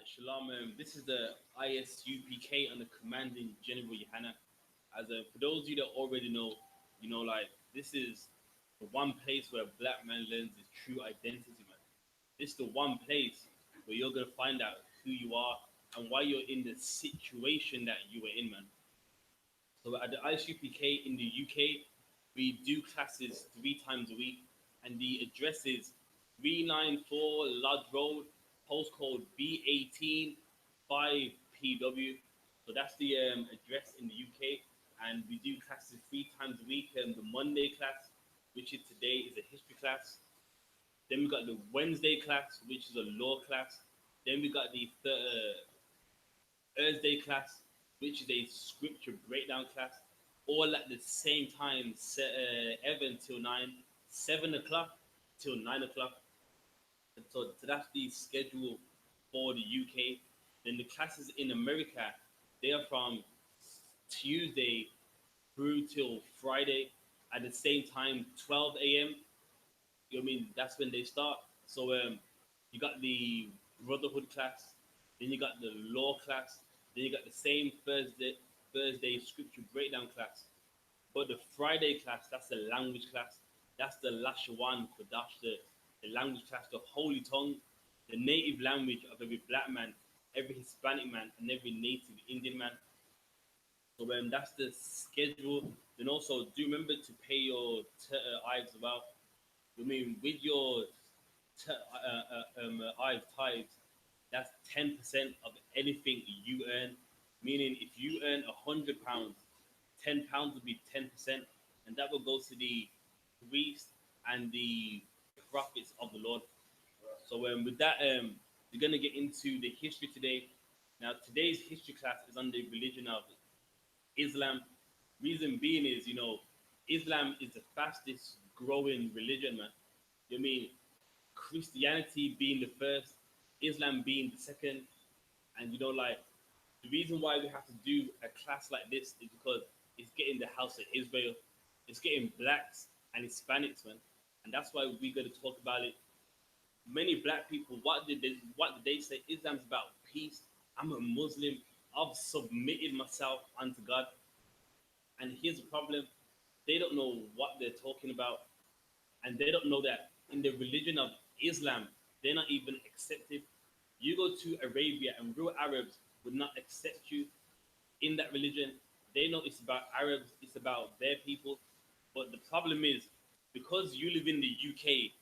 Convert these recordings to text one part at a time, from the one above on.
Shalom. This is the I.S.U.P.K and the Commanding General Yohanna. For those of you that already know, like this is the one place where a black man learns his true identity, man. This is the one place where you're gonna find out who you are and why you're in the situation that you were in, man. So at the I.S.U.P.K in the UK, we do classes 3 times a week, and the address is 394 Lodge Road, postcode B18 5PW. So that's the address in the UK, and we do classes 3 times a week. The Monday class, which is today, is a history class. Then we got the Wednesday class, which is a law class. Then we got the Thursday class, which is a scripture breakdown class, all at the same time, ever until 9, 7 o'clock till 9 o'clock. And so that's the schedule for the UK. Then the classes in America, they are from Tuesday through till Friday at the same time, 12 a.m. You know what I mean? That's when they start. So you got the Brotherhood class, then you got the law class, then you got the same Thursday scripture breakdown class. But the Friday class, that's the language class. That's the Lashawan Kodash, the language class, the holy tongue, the native language of every black man, every Hispanic man, and every native Indian man. So that's the schedule. Then also do remember to pay your tithes as well. I mean, with your tithes, that's 10% of anything you earn. Meaning, if you earn £100, £10 will be 10%, and that will go to the priest and the prophets of the Lord. So with that, we're gonna get into the history today. Now, today's history class is on the religion of Islam. Reason being is, Islam is the fastest growing religion, man. You know what I mean? Christianity being the first, Islam being the second, and like the reason why we have to do a class like this is because it's getting the house of Israel, it's getting blacks and Hispanics, man, and that's why we got to talk about it. Many black people, what did they say? Islam's about peace. I'm a Muslim. I've submitted myself unto God, and here's the problem: they don't know what they're talking about, and they don't know that in the religion of Islam, they're not even accepted. You go to Arabia, and real Arabs would not accept you in that religion. They know it's about Arabs, it's about their people. But the problem is, because you live in the UK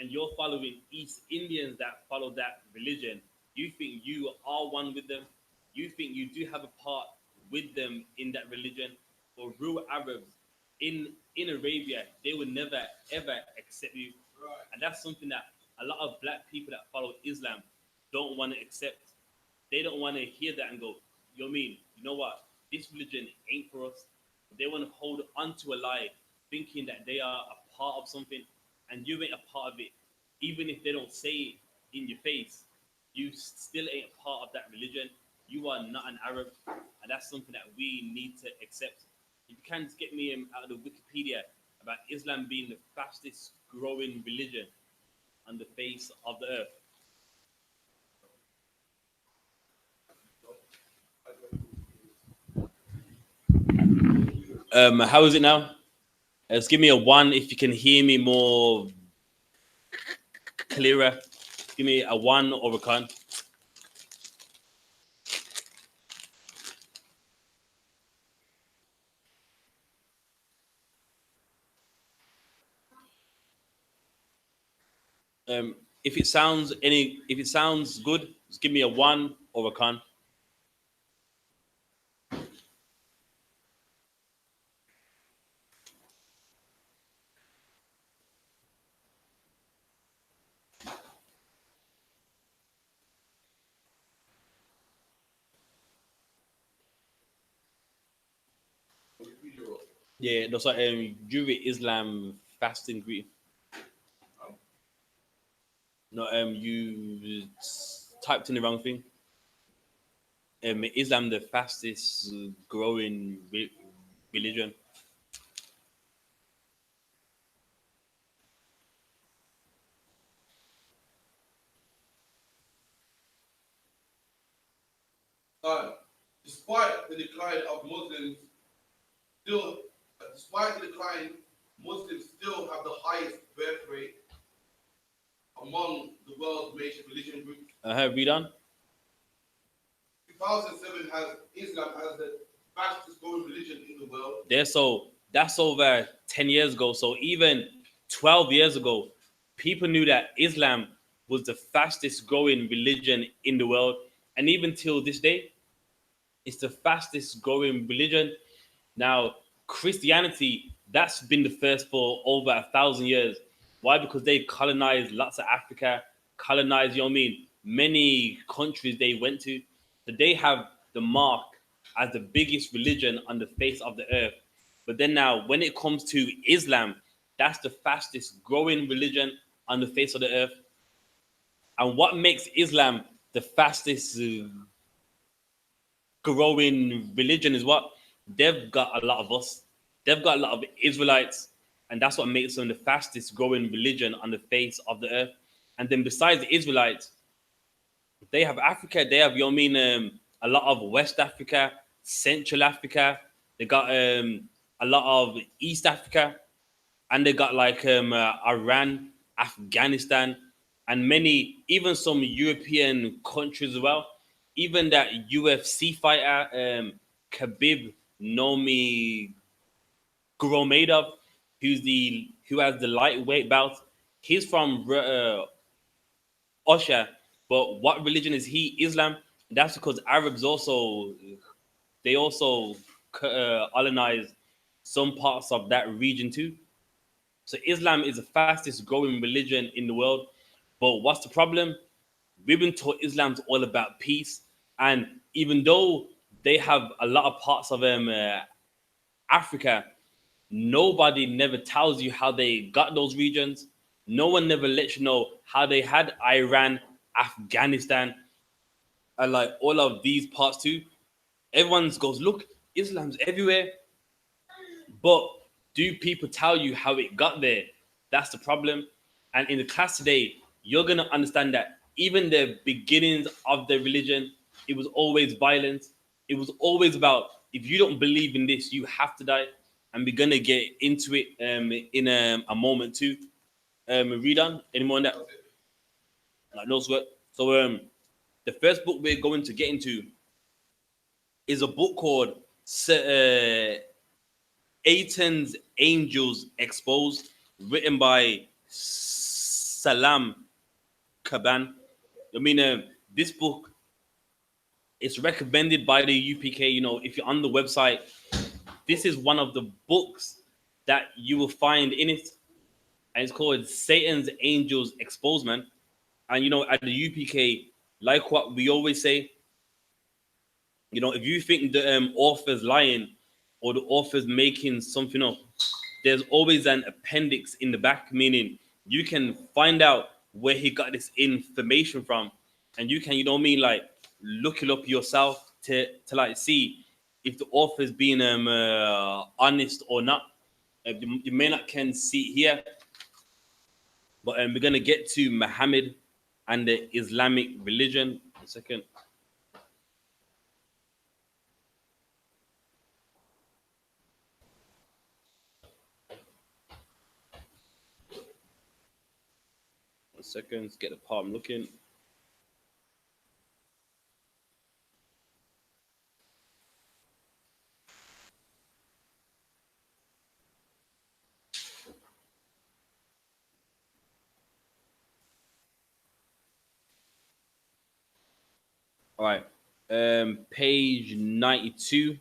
and you're following East Indians that follow that religion, you think you are one with them. You think you do have a part with them in that religion. Or real Arabs in Arabia, they would never ever accept you. And that's something that a lot of black people that follow Islam don't want to accept. They don't want to hear that and go, you know what I mean? You know what? This religion ain't for us. They want to hold on to a lie, thinking that they are a part of something, and you ain't a part of it. Even if they don't say it in your face, you still ain't a part of that religion. You are not an Arab, and that's something that we need to accept. If you can just get me out of the Wikipedia about Islam being the fastest growing religion on the face of the earth. How is it now? Just give me a 1 if you can hear me more clearer. Give me a 1 or a con. If it sounds good, just give me a 1 or a con. Yeah, that's like Juvie Islam fasting greeting. No, you typed in the wrong thing. Islam the fastest growing religion. Despite the decline of Muslims, still, despite the decline, Muslims still have the highest birth rate among the world's major religion groups. Read on. 2007 has Islam as the fastest growing religion in the world. That's over 10 years ago. So even 12 years ago, people knew that Islam was the fastest growing religion in the world. And even till this day, it's the fastest growing religion. Now, Christianity, that's been the first for over 1,000 years. Why? Because they colonized lots of Africa, colonized, you know what I mean, many countries they went to. So they have the mark as the biggest religion on the face of the earth. But then now, when it comes to Islam, that's the fastest growing religion on the face of the earth. And what makes Islam the fastest growing religion is what? They've got a lot of us. They've got a lot of Israelites, and that's what makes them the fastest growing religion on the face of the earth. And then besides the Israelites, they have Africa. They have, you know what I mean, a lot of West Africa, Central Africa. They got a lot of East Africa, and they got like Iran, Afghanistan, and many, even some European countries as well. Even that UFC fighter, Khabib Nomi Guromedov, who has the lightweight belt. He's from Russia, but what religion is he? Islam. That's because Arabs also they also colonized some parts of that region too. So Islam is the fastest growing religion in the world. But what's the problem? We've been taught Islam's all about peace, and even though they have a lot of parts of Africa, nobody never tells you how they got those regions. No one never lets you know how they had Iran, Afghanistan, and like all of these parts too. Everyone goes, look, Islam's everywhere. But do people tell you how it got there? That's the problem. And in the class today, you're going to understand that even the beginnings of the religion, it was always violence. It was always about, if you don't believe in this, you have to die. And we're going to get into it in a moment too. Read on. Anyone that knows what? So the first book we're going to get into is a book called Aiton's Angels Exposed, written by Salam Kaban. I mean, this book is recommended by the UPK. You know, if you're on the website, this is one of the books that you will find in it, and it's called Satan's Angels Exposed, man. And you know, at the UPK, like what we always say, you know, if you think the author's lying or the author's making something up, there's always an appendix in the back, meaning you can find out where he got this information from, and you can, you know what I mean, like look it up yourself to like see if the author's being honest or not. You may not can see here, but we're gonna get to Muhammad and the Islamic religion. A second. A second. Let's get the part I'm looking. All right. Page 92.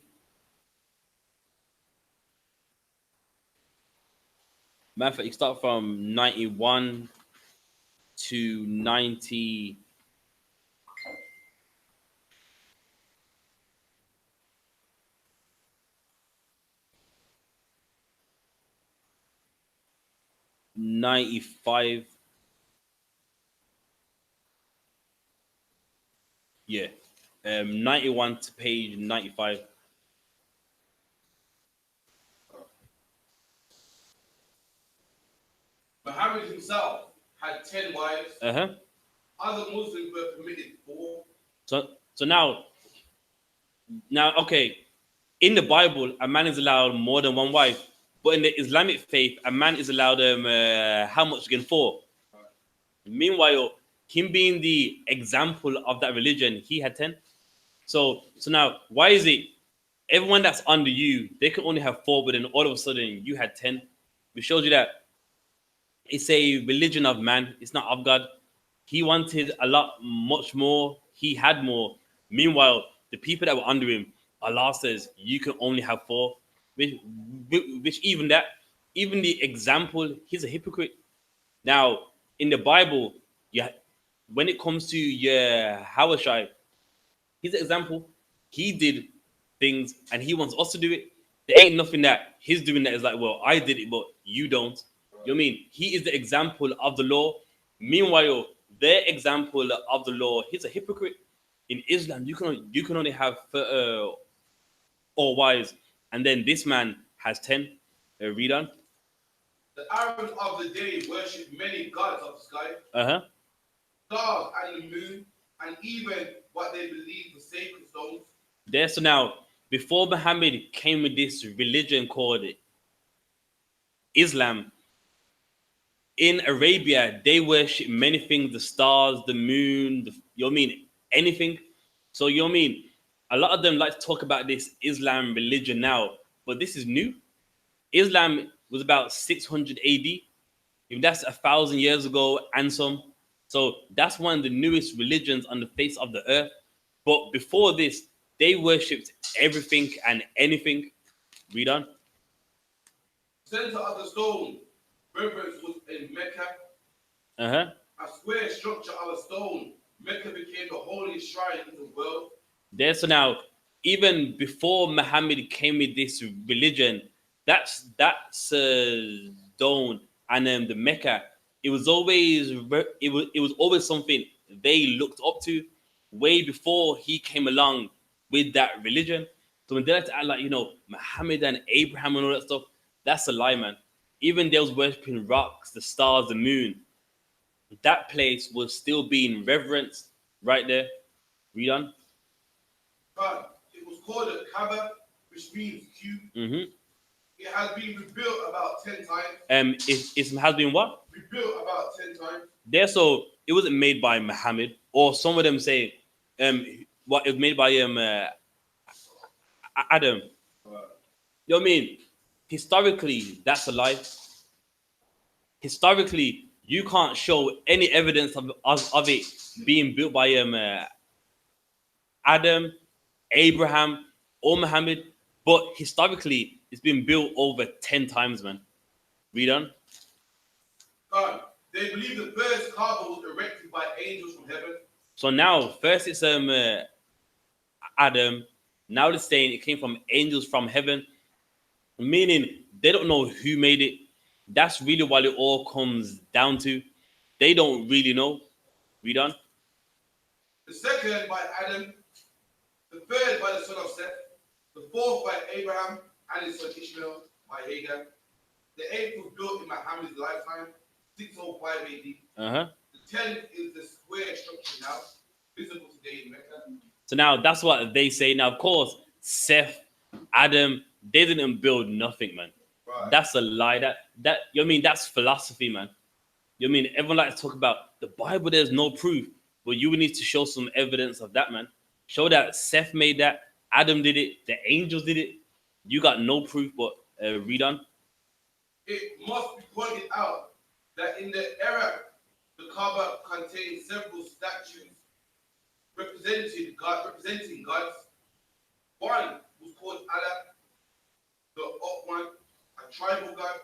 Matter of fact, you start from 91 to 90. 95. Yeah. 91 to page 95. Muhammad himself had 10 wives. Uh-huh. Other Muslims were permitted 4. So now Now, okay, in the Bible, a man is allowed more than one wife, but in the Islamic faith, a man is allowed how much again? Four. Meanwhile, him being the example of that religion, he had 10. So now, why is it everyone that's under you, they can only have four, but then all of a sudden you had 10? It shows you that it's a religion of man, it's not of God. He wanted a lot, much more. He had more. Meanwhile, the people that were under him, Allah says you can only have four. Which even that, even the example, he's a hypocrite. Now, in the Bible, yeah, when it comes to Hawashai, his example, he did things and he wants us to do it. There ain't nothing that he's doing that is like, well, I did it, but you don't. You know what I mean? He is the example of the law. Meanwhile, their example of the law, he's a hypocrite. In Islam, you can only have all wives, and then this man has 10. Read on. The Arabs of the day worship many gods of the sky, Uh-huh. stars and the moon, and even what they believe were sacred stones. There, so now, before Muhammad came with this religion called Islam, in Arabia, they worship many things, the stars, the moon, you know what I mean? Anything. So, you know what I mean? A lot of them like to talk about this Islam religion now, but this is new. Islam was about 600 AD. If that's 1,000 years ago and some. So that's one of the newest religions on the face of the earth. But before this, they worshipped everything and anything. Read on. Center of the stone, reverence was in Mecca. Uh-huh. A square structure of a stone, Mecca became the holiest shrine in the world. There, so now, even before Muhammad came with this religion, that's stone and the Mecca. It was always something they looked up to way before he came along with that religion. So when they like to act like Muhammad and Abraham and all that stuff, that's a lie, man. Even they was worshiping rocks, the stars, the moon. That place was still being reverenced right there. Read on. God, it was called a Kaaba, which means cube. Mm-hmm. It has been rebuilt about 10 times. It has been what? Rebuilt about 10 times. There, so it wasn't made by Muhammad, or some of them say, what it was made by Adam. You know what I mean? Historically, that's a lie. Historically, you can't show any evidence of it being built by Adam, Abraham, or Muhammad. But historically, it's been built over 10 times, man. Read on. God, they believe the first Kaaba was erected by angels from heaven. So now, first it's Adam. Now they're saying it came from angels from heaven, meaning they don't know who made it. That's really what it all comes down to. They don't really know. Read on. The second by Adam, the third by the son of Seth, the fourth by Abraham and his son Ishmael by Hagar. The eighth was built in Muhammad's lifetime, 605 AD. Uh-huh. The 10th is the square structure now, visible today in Mecca. So now that's what they say. Now, of course, Seth, Adam, they didn't build nothing, man. Right. That's a lie. That you know what I mean? That's philosophy, man. You know what I mean? Everyone likes to talk about the Bible. There's no proof, but you would need to show some evidence of that, man. Show that Seth made that, Adam did it, the angels did it. You got no proof, but read on. It must be pointed out that in the era, the Kaaba contains several statues representing gods. One was called Allah, the Up one, a tribal god.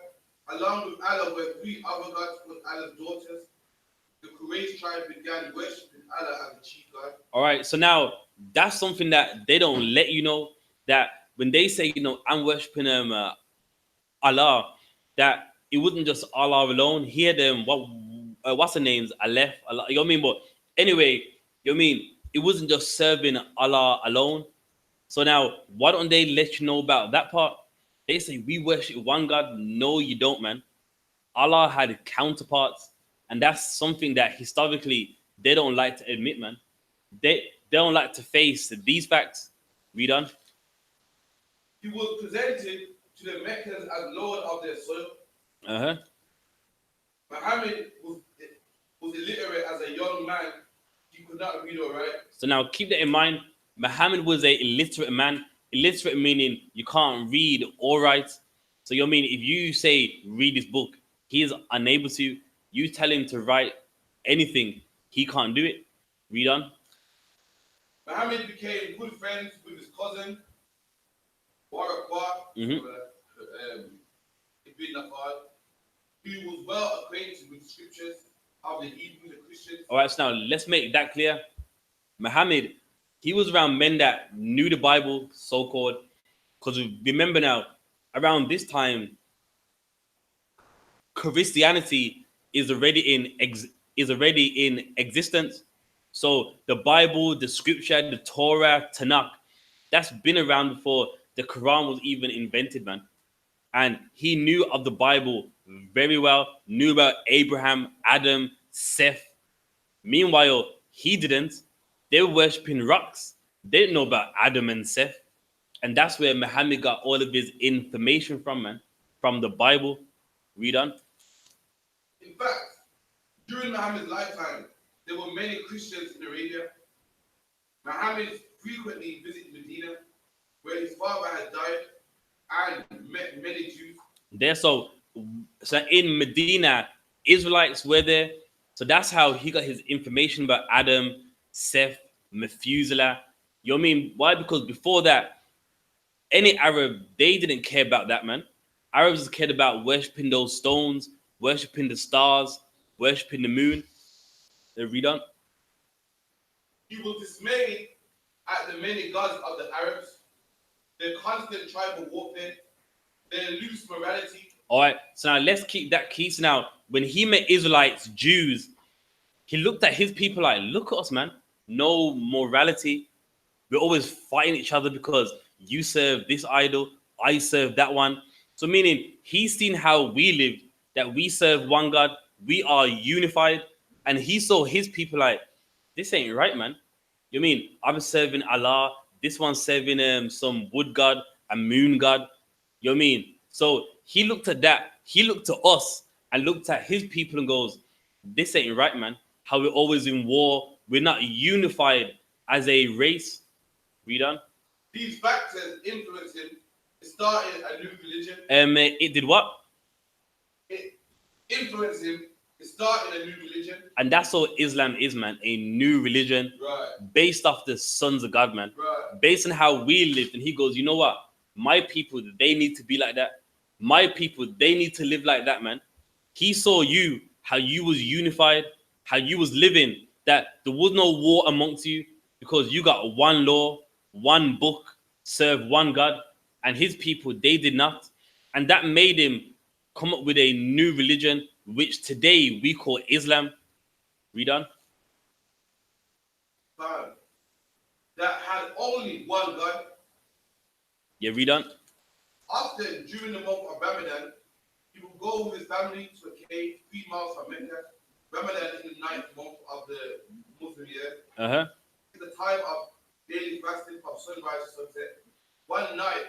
Along with Allah were three other gods with Allah's daughters. The Quraysh tribe began worshipping Allah as the chief god. All right, so now that's something that they don't let you know, that when they say, I'm worshiping Allah, that it wasn't just Allah alone. He had what's the names? Aleph, Allah, you know what I mean? But anyway, you know what I mean? It wasn't just serving Allah alone. So now, why don't they let you know about that part? They say we worship one God. No, you don't, man. Allah had counterparts, and that's something that historically they don't like to admit, man. They don't like to face these facts. Read on. He was presented to the Meccans as Lord of their soil. Uh-huh. Muhammad was illiterate as a young man. He could not read or write. So now keep that in mind. Muhammad was a illiterate man. Illiterate meaning you can't read or write. So you mean if you say read this book, he is unable to. You tell him to write anything, he can't do it. Read on. Muhammad became good friends with his cousin, Waraqah, Mhm. Ibn Nafal, who was well acquainted with the scriptures of the Hebrews and Christians. All right, so now let's make that clear. Muhammad, he was around men that knew the Bible, so called. Because remember now, around this time, Christianity is already in existence. So the Bible, the Scripture, the Torah, Tanakh, that's been around before the Quran was even invented, man. And he knew of the Bible very well, knew about Abraham, Adam, Seth. Meanwhile, he didn't. They were worshipping rocks. They didn't know about Adam and Seth. And that's where Muhammad got all of his information from, man, from the Bible. Read on. In fact, during Muhammad's lifetime, there were many Christians in Arabia. Muhammad frequently visited Medina, where his father had died, and met many Jews. There, so in Medina, Israelites were there. So that's how he got his information about Adam, Seth, Methuselah. You know what I mean? Why? Because before that, any Arab, they didn't care about that, man. Arabs cared about worshipping those stones, worshipping the stars, worshipping the moon. They read on. He was dismayed at the many gods of the Arabs, their constant tribal warfare, their loose morality. All right, so now let's keep that key. So now, when he met Israelites, Jews, he looked at his people like, look at us, man. No morality. We're always fighting each other because you serve this idol, I serve that one. So meaning he's seen how we live, that we serve one God, we are unified, and he saw his people like, this ain't right, man. You mean I'm serving Allah, this one's serving some wood god, a moon god. You know what I mean? So he looked at that, he looked at us and looked at his people and goes, this ain't right, man. How we're always in war, we're not unified as a race. Read on. These factors influenced him. It started a new religion. It did what? It influenced him. It started a new religion. And that's all Islam is, man. A new religion, Right. based off the sons of God, man. Right. Based on how we lived. And he goes, you know what? My people, they need to be like that. My people, they need to live like that, man. He saw you, how you was unified, how you was living, that there was no war amongst you because you got one law, one book, serve one God, and his people, they did not. And that made him come up with a new religion, which today we call Islam. Read on. That had only one God. Yeah, read on. Often during the month of Ramadan, he would go with his family to a cave 3 miles from Mecca. Ramadan is the 9th month of the Muslim year. Uh-huh. It's the time of daily fasting from sunrise to sunset. One night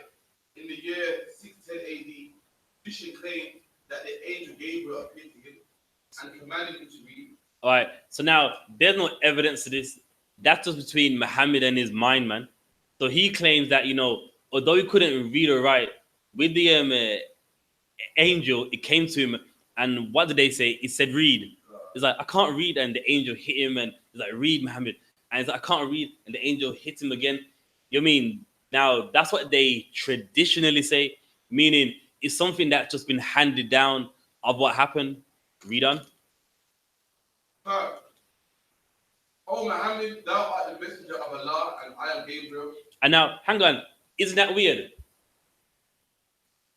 in the year 610 AD, Christian claimed that the angel Gabriel appeared to him and commanded him to read. All right. So now there's no evidence to this. That's just between Muhammad and his mind, man. So he claims that, although he couldn't read or write, with the angel, it came to him, and what did they say? It said, read. He's like, I can't read, and the angel hit him, and he's like, read, Muhammad. And he's like, I can't read, and the angel hits him again. You know what I mean? Now, that's what they traditionally say, meaning it's something that's just been handed down of what happened. Read on. Oh, Muhammad, thou art the messenger of Allah, and I am Gabriel. And now, hang on, isn't that weird?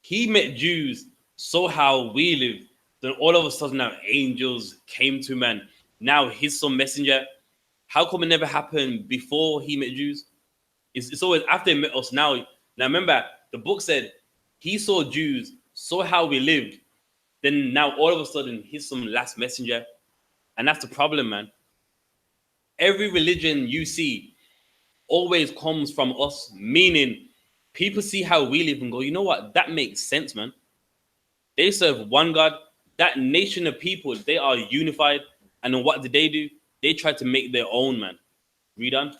He met Jews, saw how we lived. Then all of a sudden now angels came to him, and now he's some messenger. How come it never happened before he met Jews? It's always after he met us. Now remember, the book said he saw Jews, saw how we lived. Then now all of a sudden he's some last messenger. And that's the problem, man. Every religion you see, always comes from us, meaning people see how we live and go, you know what, that makes sense, man. They serve one God. That nation of people, they are unified. And then what did they do? They tried to make their own, man. Read on.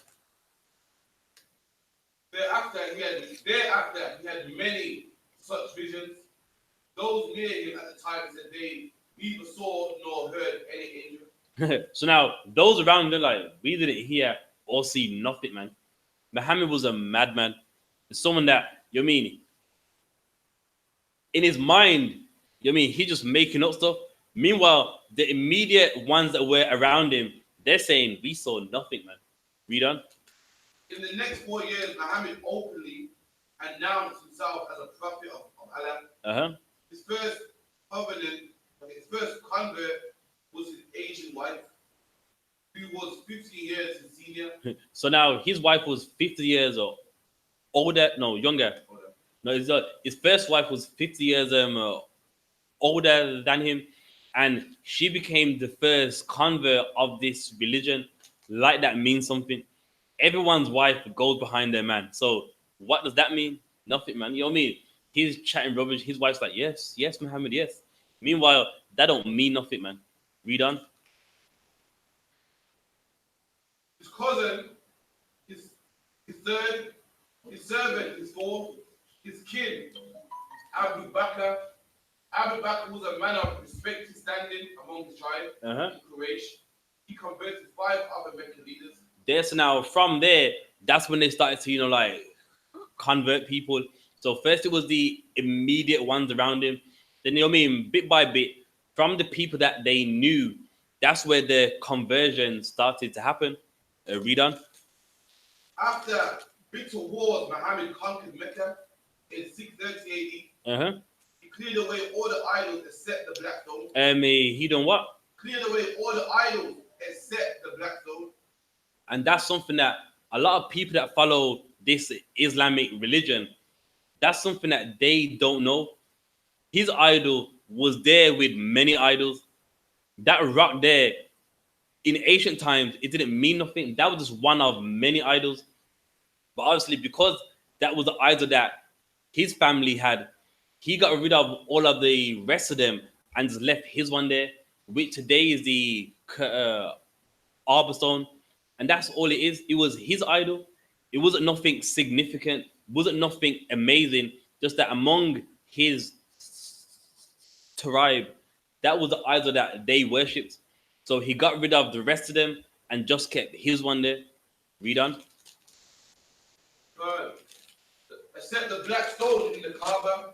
Thereafter, he had many such visions. Those near him at the time said they neither saw nor heard any angel. So now, those around them, like, we didn't hear or see nothing, man. Muhammad was a madman. Someone that, you know what I mean, in his mind, you know what I mean, he just making up stuff. Meanwhile, the immediate ones that were around him, they're saying, we saw nothing, man. Read on. In the next 4 years, Muhammad openly announced himself as a prophet of Allah. Uh-huh. His first convert was his Asian wife, who was 50 years his senior. So now his wife was 50 years old, older, no, younger. No, his first wife was 50 years older than him, and she became the first convert of this religion. Like that means something. Everyone's wife goes behind their man. So what does that mean? Nothing, man. You know what I mean? He's chatting rubbish. His wife's like, yes, yes, Muhammad, yes. Meanwhile, that don't mean nothing, man. Read on. His cousin, his third, his servant, his fourth, his kin, Abu Bakr. Abu Bakr was a man of respected standing among the tribe in Quraysh. He converted 5 other Meccan leaders. There's now from there, that's when they started to, like, convert people. So first it was the immediate ones around him. Then, you know what I mean, bit by bit, from the people that they knew, that's where the conversion started to happen. Read on. After bitter wars, Muhammad conquered Mecca in 630 AD. He cleared away all the idols except the black stone. He done what? Cleared away all the idols except the black stone. And that's something that a lot of people that follow this Islamic religion, that's something that they don't know. His idol was there with many idols. That rock there, in ancient times, it didn't mean nothing. That was just one of many idols. But obviously, because that was the idol that his family had, he got rid of all of the rest of them and just left his one there, which today is the Arbor Stone. And that's all it is. It was his idol. It wasn't nothing significant, wasn't nothing amazing, just that among his tribe, that was the idol that they worshipped. So he got rid of the rest of them and just kept his one there. Read on. Except the black stone in the Kaaba,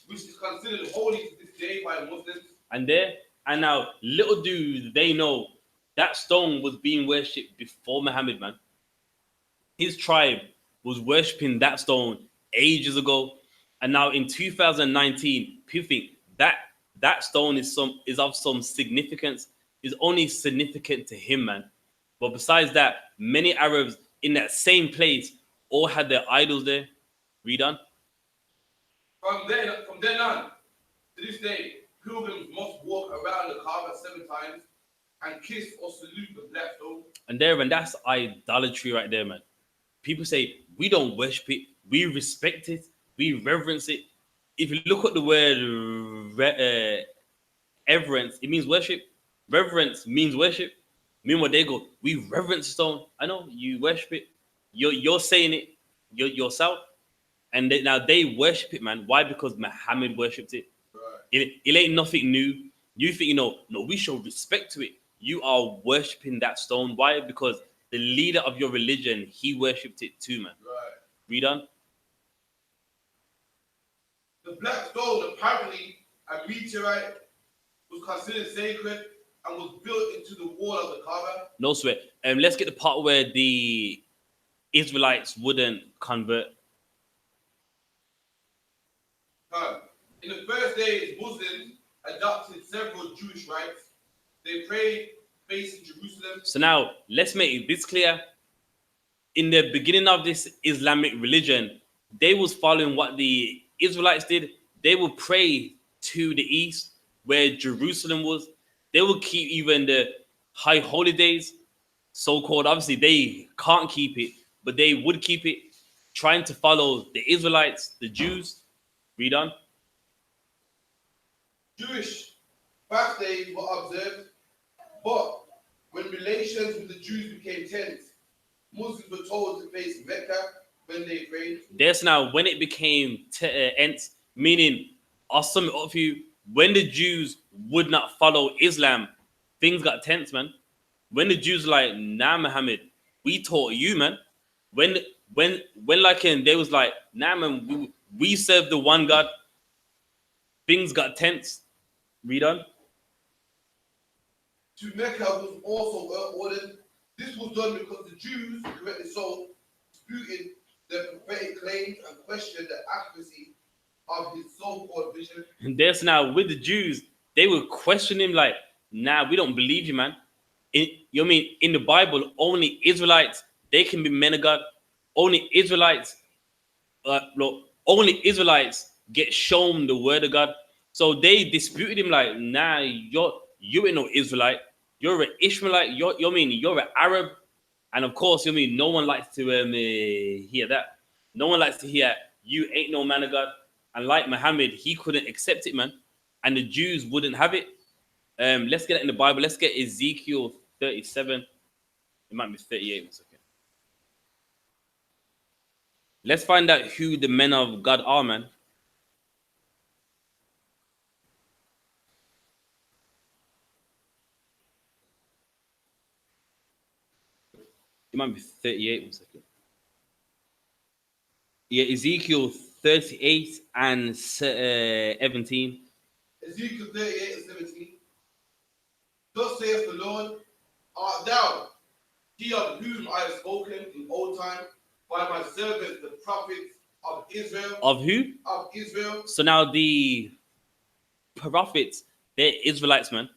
which is considered holy to this day by Muslims. And now, little do they know, that stone was being worshipped before Muhammad, man. His tribe was worshipping that stone ages ago. And now in 2019, people think that stone is of some significance. Is only significant to him, man. But besides that, many Arabs in that same place all had their idols there. Read on. From then on, to this day, pilgrims must walk around the Kaaba 7 times and kiss or salute the black stone. And that's idolatry right there, man. People say we don't worship it, we respect it, we reverence it. If you look at the word reverence, it means worship. Reverence means worship. Meanwhile, they go, we reverence stone. I know you worship it. You're saying it yourself, and now they worship it, man. Why? Because Muhammad worshipped it. Right. It ain't nothing new. You think no, we show respect to it. You are worshiping that stone. Why? Because the leader of your religion, he worshipped it too, man. Right. Read on. The black stone, apparently a meteorite, was considered sacred and was built into the wall of the Kaaba. No sweat. Let's get the part where the Israelites wouldn't convert. In the first days, Muslims adopted several Jewish rites. They prayed facing Jerusalem. So now, let's make this clear. In the beginning of this Islamic religion, they was following what the Israelites did. They would pray to the east, where Jerusalem was. They would keep even the high holy days, so-called. Obviously, they can't keep it. but they would keep it, trying to follow the Israelites, the Jews. Read on. Jewish fast days were observed, but when relations with the Jews became tense, Muslims were told to face Mecca when they prayed. There's now when it became ends, meaning I'll sum it up for you. When the Jews would not follow Islam, things got tense, man. When the Jews like, nah, Muhammad, we taught you, man. When when like they was like, nah, man, we serve the one God. Things got tense. Read on. To Mecca was also ordered. This was done because the Jews, correctly so, disputed their prophetic claims and questioned the accuracy of his so-called vision. And there's now with the Jews, they would question him like, nah, we don't believe you, man. You know what I mean? In the Bible, only Israelites, they can be men of God. Only Israelites, look, only Israelites get shown the word of God. So they disputed him like, nah, you ain't no Israelite. You're an Ishmaelite. You mean you're an Arab, and of course, you mean no one likes to hear that. No one likes to hear you ain't no man of God. And like Muhammad, he couldn't accept it, man. And the Jews wouldn't have it. Let's get it in the Bible. Let's get Ezekiel 37. It might be 38. One second. Let's find out who the men of God are, man. It might be 38. One second. Yeah, Ezekiel 38 and 17. Ezekiel 38 and 17. Thus saith the Lord, art thou he of whom I have spoken in old time by my servants, the prophets of Israel? Of who? Of Israel. So now the prophets, they're Israelites, man.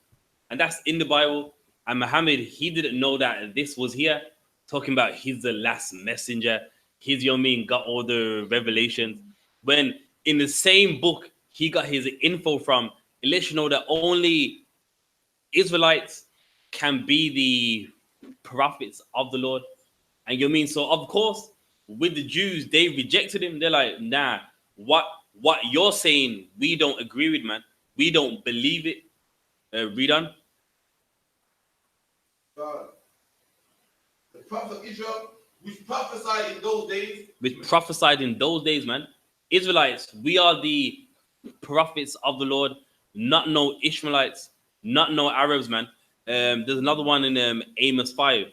And that's in the Bible. And Muhammad, he didn't know that this was here, talking about he's the last messenger. He's, you know what I mean, got all the revelations. When in the same book he got his info from, it lets you know that only Israelites can be the prophets of the Lord. And you know what I mean? So of course, with the Jews, they rejected him. They're like, nah, what you're saying, we don't agree with, man. We don't believe it. Read on. The prophet of Israel, which prophesied in those days. Which prophesied in those days, man. Israelites, we are the prophets of the Lord, not no Ishmaelites, not no Arabs, man. There's another one in Amos 5. Let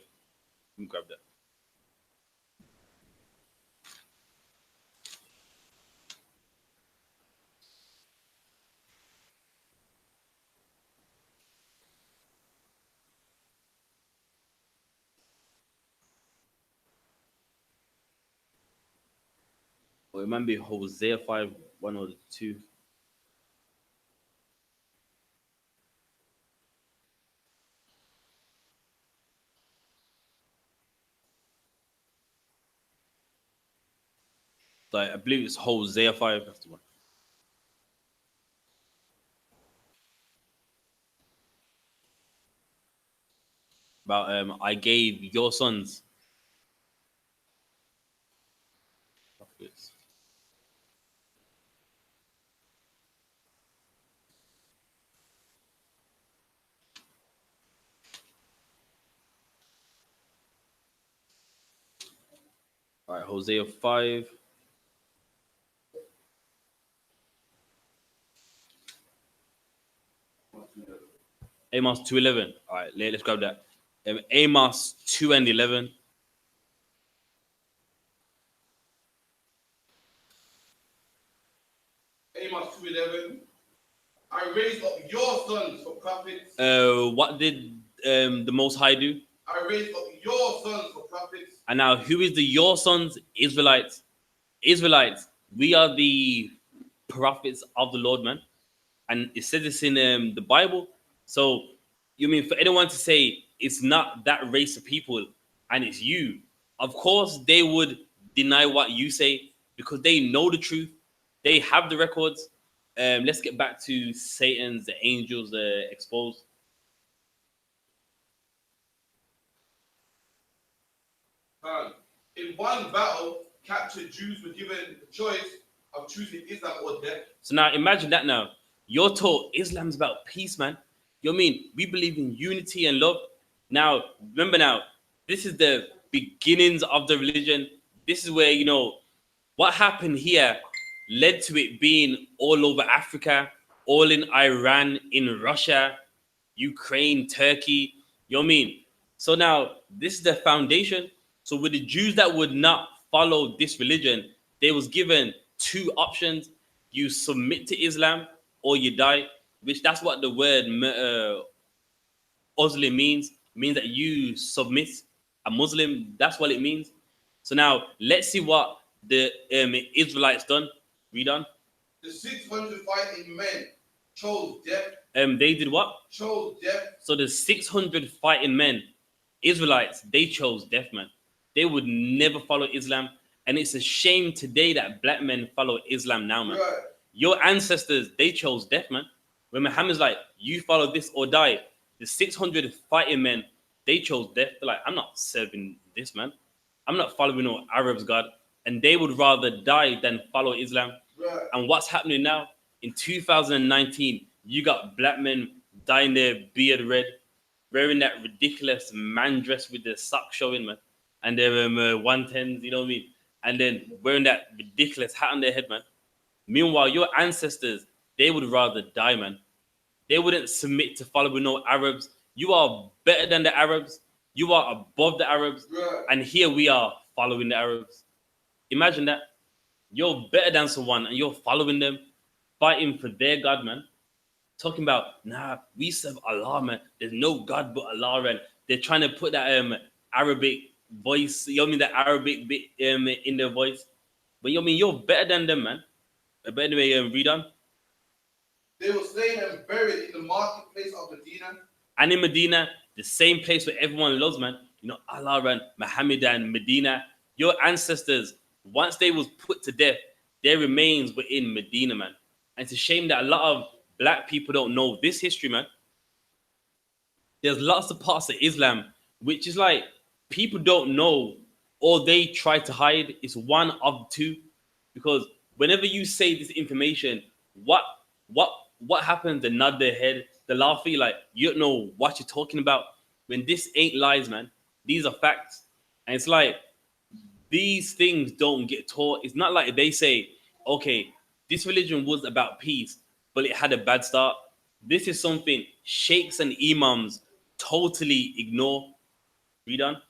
me grab that. Or it might be Hosea 5, 1 or 2. So I believe it's Hosea 5. That's the one. About I gave your sons prophets. All right, Hosea 5. Amos 2:11. All right, let's grab that. Amos 2 and 11. Amos 2:11. I raised up your sons for prophets. What did the Most High do? I raised up your sons for prophets. And now, who is the your sons? Israelites. Israelites. We are the prophets of the Lord, man. And it says this in the Bible. So, you mean for anyone to say it's not that race of people and it's you, of course they would deny what you say because they know the truth. They have the records. Let's get back to Satan's, the angels exposed. In one battle, captured Jews were given the choice of choosing Islam or death. So now imagine that now. You're taught Islam's about peace, man. You know what I mean? We believe in unity and love. Now, remember now, this is the beginnings of the religion. This is where, what happened here led to it being all over Africa, all in Iran, in Russia, Ukraine, Turkey. You know what I mean? So now this is the foundation. So with the Jews that would not follow this religion, they was given two options: you submit to Islam or you die. Which that's what the word Muslim means. Means that you submit. A Muslim. That's what it means. So now let's see what the Israelites done. Read on. The 600 fighting men chose death. They did what? Chose death. So the 600 fighting men, Israelites, they chose death, man. They would never follow Islam. And it's a shame today that black men follow Islam now, man. Right. Your ancestors, they chose death, man. When Muhammad's like, you follow this or die, the 600 fighting men, they chose death. They're like, I'm not serving this, man. I'm not following no Arabs, God. And they would rather die than follow Islam. Right. And what's happening now? In 2019, you got black men dyeing their beard red, wearing that ridiculous man dress with the sock showing, man, and their 110s, you know what I mean? And then wearing that ridiculous hat on their head, man. Meanwhile, your ancestors, they would rather die, man. They wouldn't submit to following no Arabs. You are better than the Arabs. You are above the Arabs. Right. And here we are following the Arabs. Imagine that. You're better than someone and you're following them, fighting for their God, man. Talking about, nah, we serve Allah, man. There's no God but Allah, and they're trying to put that Arabic voice, you know what I mean, that Arabic bit in their voice. But you know what I mean, you're better than them, man. But anyway, read on. They were slain and buried in the marketplace of Medina. And in Medina, the same place where everyone loves, man. You know, Allah and Muhammad and Medina. Your ancestors, once they was put to death, their remains were in Medina, man. And it's a shame that a lot of black people don't know this history, man. There's lots of parts of Islam which is like people don't know or they try to hide. It's one of two. Because whenever you say this information, what what happens? They nod their head, they laugh at you like you don't know what you're talking about. When this ain't lies, man. These are facts. And it's like these things don't get taught. It's not like they say, okay, this religion was about peace, but it had a bad start. This is something sheikhs and imams totally ignore. Read on.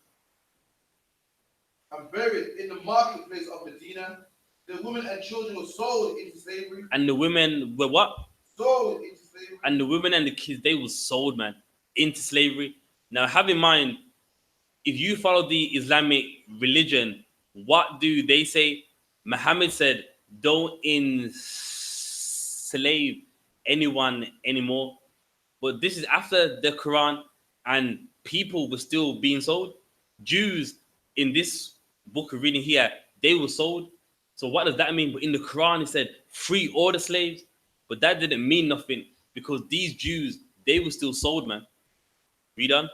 And buried in the marketplace of Medina. The women and children were sold into slavery. And the women were what? Sold into slavery. And the women and the kids, they were sold, man, into slavery. Now, have in mind, if you follow the Islamic religion, what do they say? Muhammad said, don't enslave anyone anymore. But this is after the Quran and people were still being sold. Jews in this book of reading here, they were sold. So what does that mean? But in the Quran, it said free all the slaves. But that didn't mean nothing because these Jews, they were still sold, man. Read on.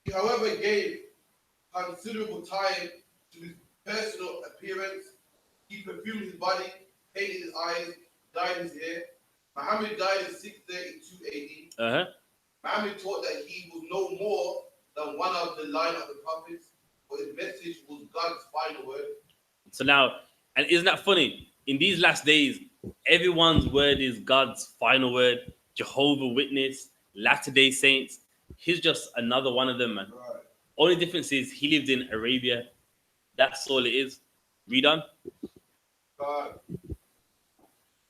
He, however, gave considerable time to his personal appearance. He perfumed his body, painted his eyes, dyed his hair. Muhammad died in 632 AD. Muhammad taught that he was no more than one of the line of the prophets, but his message was God's final word. So now, and isn't that funny? In these last days, everyone's word is God's final word. Jehovah Witness, Latter-day Saints. He's just another one of them, man. Right. Only difference is he lived in Arabia. That's all it is. Read on.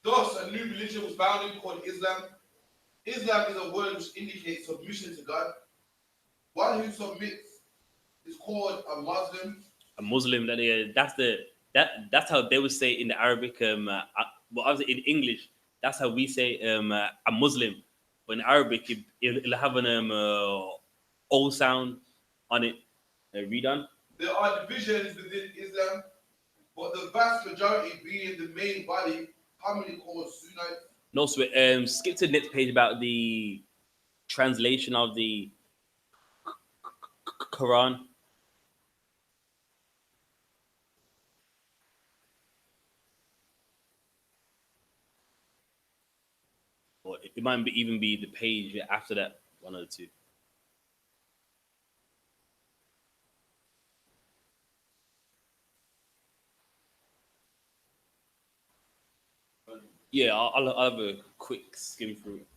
Thus, a new religion was founded called Islam. Islam is a word which indicates submission to God. One who submits is called a Muslim. A Muslim. That's how they would say in the Arabic. Well, obviously in English, that's how we say a Muslim. But in Arabic, it'll have an O sound on it. Read on. There are divisions within Islam, but the vast majority being the main body, commonly called Sunnite. No, so skip to the next page about the translation of the Quran. or it might even be the page after that, one of the two. Yeah, I'll have a quick skim through it.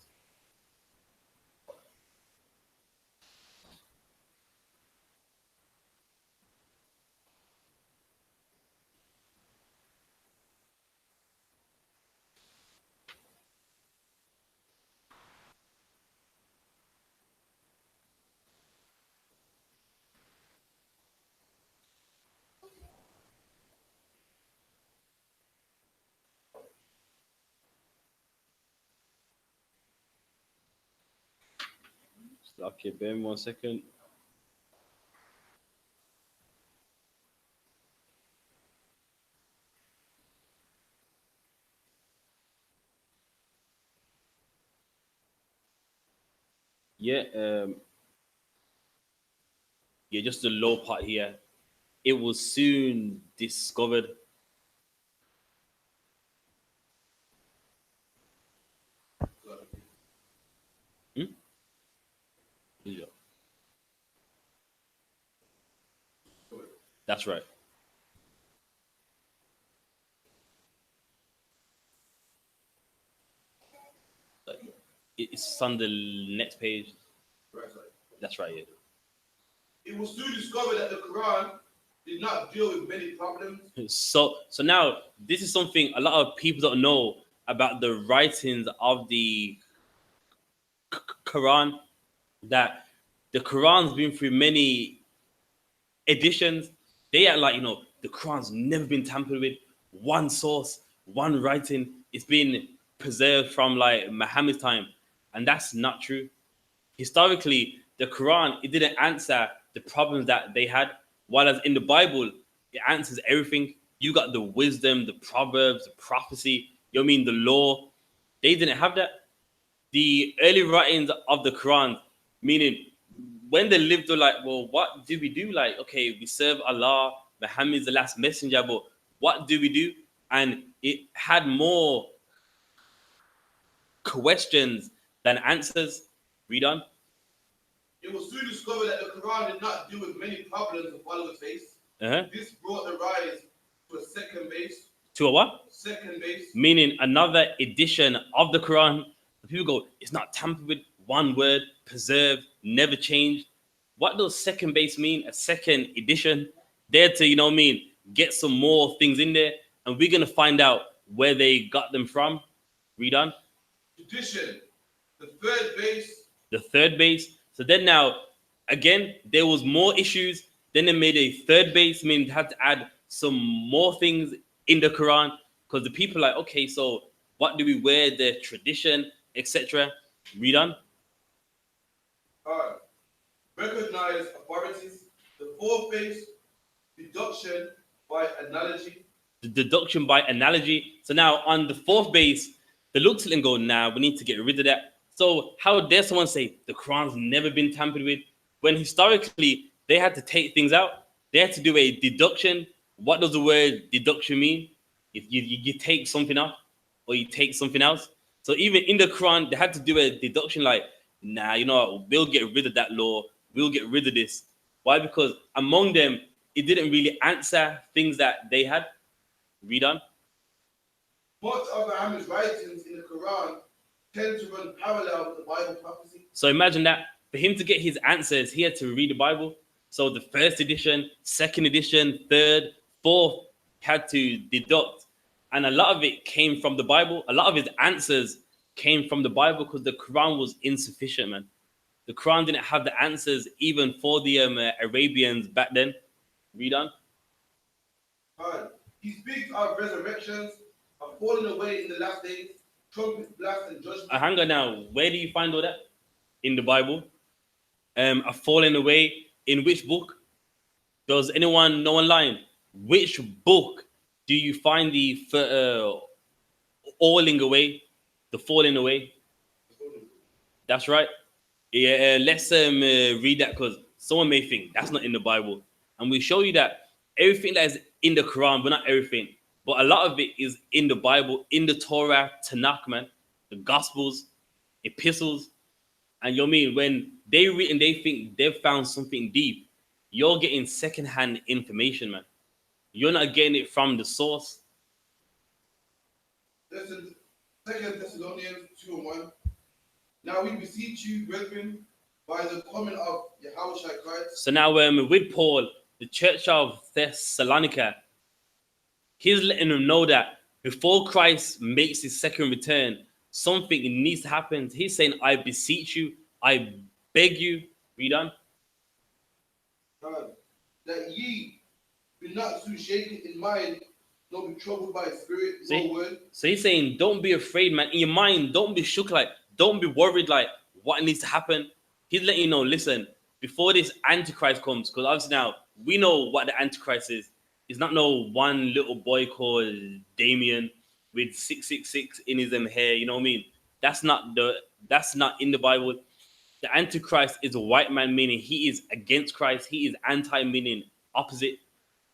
Okay, bear me 1 second. Yeah, yeah, just the low part here. It was soon discovered. Hmm? Yeah, that's right. It's on the next page. Right. That's right. Yeah. It was soon discovered that the Quran did not deal with many problems. So now this is something a lot of people don't know about the writings of the Quran. That the Quran's been through many editions. They act like the Quran's never been tampered with. One source, one writing. It's been preserved from like Muhammad's time, and that's not true. Historically, the Quran it didn't answer the problems that they had, while as in the Bible, it answers everything. You got the wisdom, the proverbs, the prophecy. You know what I mean the law. They didn't have that. The early writings of the Quran, meaning when they lived, they're like, well, what do we do? Like, okay, we serve Allah, Muhammad is the last messenger, but what do we do? And it had more questions than answers. Read on. It was soon discovered that the Quran did not deal with many problems the followers faced. Uh-huh. This brought the rise to a second base. To a what? Second base. Meaning another edition of the Quran. The people go, it's not tampered with, one word, preserved, never changed. What does second base mean? A second edition? There to, what I mean, get some more things in there. And we're going to find out where they got them from. Read on. Edition. The third base. The third base. So then now, again, there was more issues. Then they made a third base, meaning they had to add some more things in the Quran because the people are like, okay, so what do we wear, the tradition, etc. Read on. Recognize authorities. The fourth base, deduction by analogy. The deduction by analogy. So now on the fourth base, the looks and go, nah, we need to get rid of that. So how dare someone say the Quran's never been tampered with when historically they had to take things out? They had to do a deduction. What does the word deduction mean? If you take something off or you take something else. So even in the Quran, they had to do a deduction like, nah, we'll get rid of that law. We'll get rid of this. Why? Because among them, it didn't really answer things that they had. Read on. Much of Muhammad's writings in the Quran tend to run parallel with the Bible prophecy. So imagine that for him to get his answers, he had to read the Bible. So the first edition, second edition, third, fourth, had to deduct. And a lot of it came from the Bible. A lot of his answers came from the Bible because the Quran was insufficient, man. The Quran didn't have the answers even for the Arabians back then. Read on. He speaks of resurrections, of falling away in the last days, trumpets blast and judgment. Hang on now. Where do you find all that? In the Bible. A falling away. In which book? Does anyone know online? Which book do you find the falling away? The falling away. That's right. Yeah, let's read that because someone may think that's not in the Bible. And we show you that everything that is in the Quran, but not everything, but a lot of it is in the Bible, in the Torah, Tanakh, man, the Gospels. epistles, and you know what I mean, when they read and they think they've found something deep, you're getting secondhand information, man. You're not getting it from the source. Listen, 2 Thessalonians 2:1. Now we beseech you, brethren, by the comment of Yahushua Christ. So now with Paul, the church of Thessalonica, he's letting them know that before Christ makes his second return, something needs to happen. He's saying, I beseech you, I beg you. Read on. That ye be not so shaken in mind, nor be troubled by spirit, See? nor word. So he's saying, don't be afraid, man. In your mind, don't be shook, like, don't be worried, like, what needs to happen. He's letting you know, listen, before this Antichrist comes, because obviously now we know what the Antichrist is. It's not no one little boy called Damien with 666 in his hair, you know what I mean? That's not in the Bible. The Antichrist is a white man, meaning he is against Christ. He is anti, meaning opposite.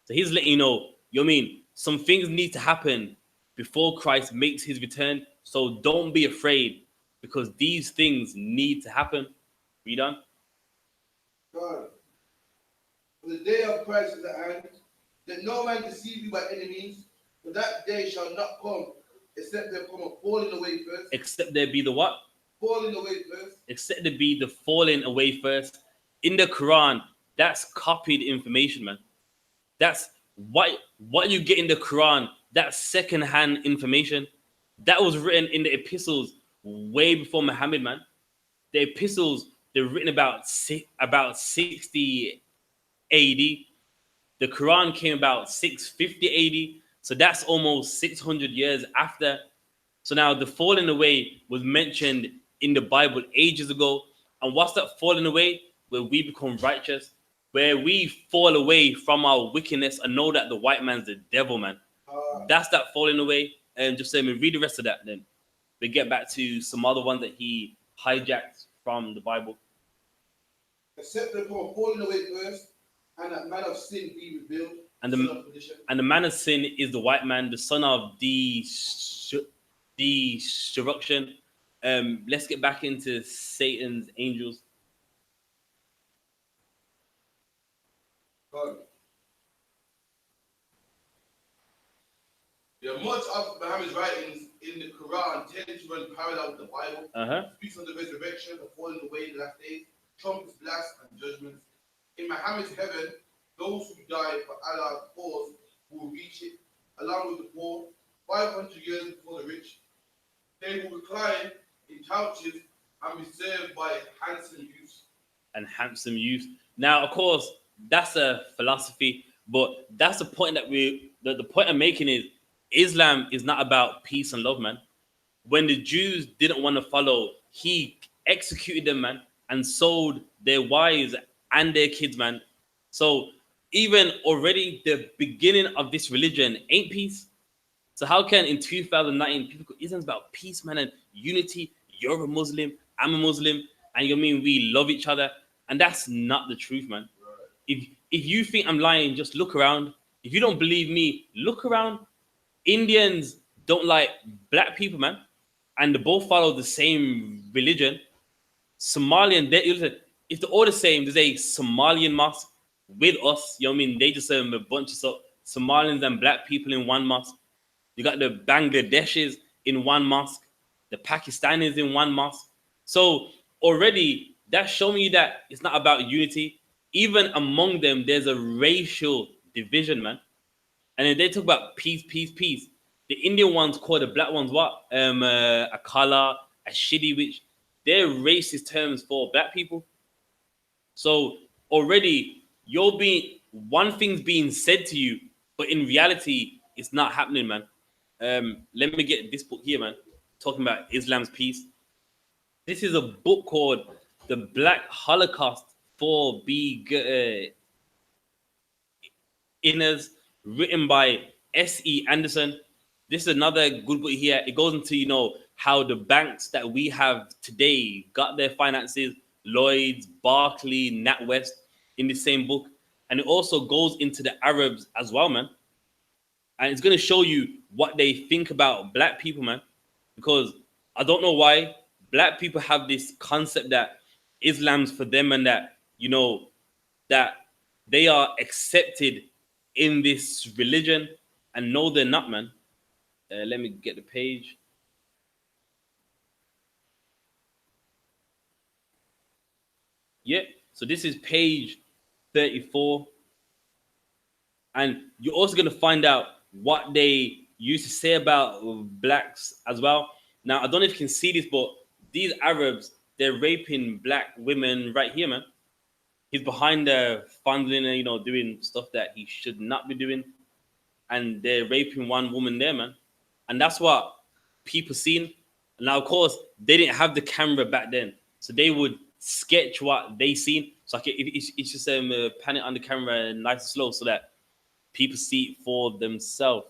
So he's letting you know, you know what I mean? Some things need to happen before Christ makes his return. So don't be afraid, because these things need to happen. Read on. God, for the day of Christ is at hand, that no man deceive you by any means, for that day shall not come, except there come a falling away first. Except there be the what? Falling away first. Except there be the falling away first. In the Quran, that's copied information, man. That's what you get in the Quran. That's second-hand information. That was written in the epistles way before Muhammad, man. The epistles, they're written about 60 AD. The Quran came about 650 AD. So that's almost 600 years after. So now the falling away was mentioned in the Bible ages ago. And what's that falling away? Where we become righteous, where we fall away from our wickedness and know that the white man's the devil, man. That's that falling away. And just saying, read the rest of that, then we get back to some other ones that he hijacked from the Bible. Except there come a falling away first, and that man of sin be revealed. And the man of sin is the white man, the son of destruction. Let's get back into Satan's angels. There are much of Muhammad's writings in the Quran tend to run parallel with the Bible. Speaks on the resurrection, the falling away in the last days, trumpets blast, and judgments. In Muhammad's heaven, those who die for Allah's cause will reach it, along with the poor, 500 years before the rich. They will recline in couches and be served by handsome youths. Now, of course, that's a philosophy, but that's the point that the point I'm making is Islam is not about peace and love, man. When the Jews didn't want to follow, he executed them, man, and sold their wives and their kids, man. So even already the beginning of this religion ain't peace. So how can in 2019 people go, Islam's about peace, man, and unity? You're a Muslim, I'm a Muslim, and you know what I mean, we love each other. And that's not the truth, man. If you think I'm lying, just look around. If you don't believe me, look around. Indians don't like black people, man, and they both follow the same religion. Somalian, if they're all the same, there's a Somalian mosque with us. You know what I mean? They just a bunch of Somalians and black people in one mosque. You got the Bangladeshis in one mosque, the Pakistanis in one mosque. So already that's showing you that it's not about unity. Even among them, there's a racial division, man. And then they talk about peace, peace, peace. The Indian ones call the black ones what? A color, a shitty, which they're racist terms for black people. So already you're being one thing's being said to you, but in reality, it's not happening, man. Let me get this book here, man. Talking about Islam's peace. This is a book called The Black Holocaust for Beginners, written by S.E. Anderson. This is another good book here. It goes into, you know, how the banks that we have today got their finances, Lloyds, Barclay, NatWest, in the same book. And it also goes into the Arabs as well, man. And it's going to show you what they think about black people, man. Because I don't know why black people have this concept that Islam's for them and that, you know, that they are accepted in this religion, and no, they're not, man. Let me get the page. Yeah, so this is page 34. And you're also going to find out what they used to say about blacks as well. Now, I don't know if you can see this, but these Arabs, they're raping black women right here, man. He's behind the fondling and, you know, doing stuff that he should not be doing. And they're raping one woman there, man. And that's what people seen. Now, of course, they didn't have the camera back then. So they would sketch what they seen. So like it's just pan it on the camera nice and slow so that people see it for themselves.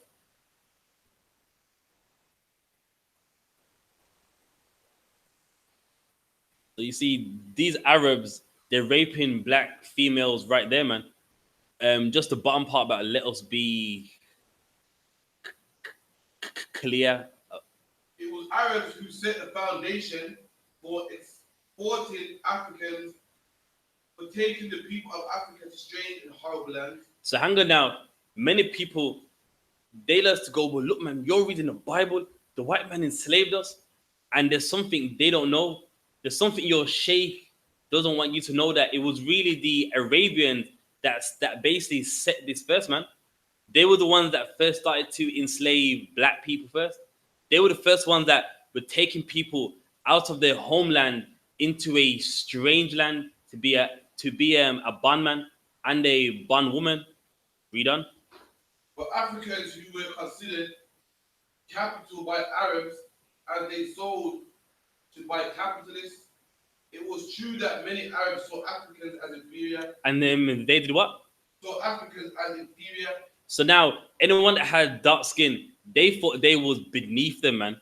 So you see these Arabs, they're raping black females right there, man. Just the bottom part about let us be clear. It was Arabs who set the foundation for exporting Africans, for taking the people of Africa to strange and horrible lands. So hang on now. Many people, they love to go, well, look, man, you're reading the Bible. The white man enslaved us. And there's something they don't know. There's something your sheikh doesn't want you to know, that it was really the Arabians that basically set this first, man. They were the ones that first started to enslave black people first. They were the first ones that were taking people out of their homeland into a strange land to be a bondman and a bondwoman. Read on. For Africans who were considered capital by Arabs and they sold to by capitalists, it was true that many Arabs saw Africans as inferior. And then they did what? Saw Africans as inferior. So now anyone that had dark skin, they thought they was beneath them, man.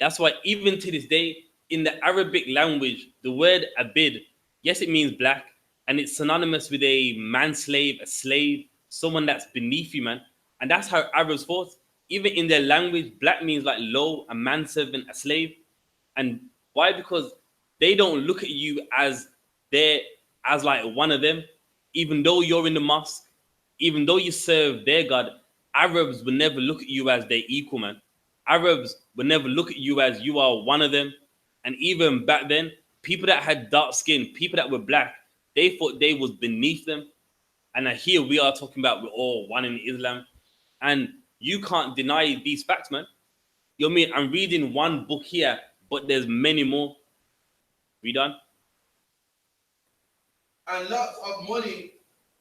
That's why even to this day, in the Arabic language, the word abid, yes, it means black, and it's synonymous with a man-slave, a slave, someone that's beneath you, man. And that's how Arabs thought. Even in their language, black means like low, a manservant, a slave. And why? Because they don't look at you as like one of them. Even though you're in the mosque, even though you serve their God, Arabs will never look at you as their equal, man. Arabs will never look at you as you are one of them. And even back then, people that had dark skin, people that were black, they thought they was beneath them. And here we are talking about we're all one in Islam. And you can't deny these facts, man. You know what I mean? I'm reading one book here, but there's many more. Read on. And lots of money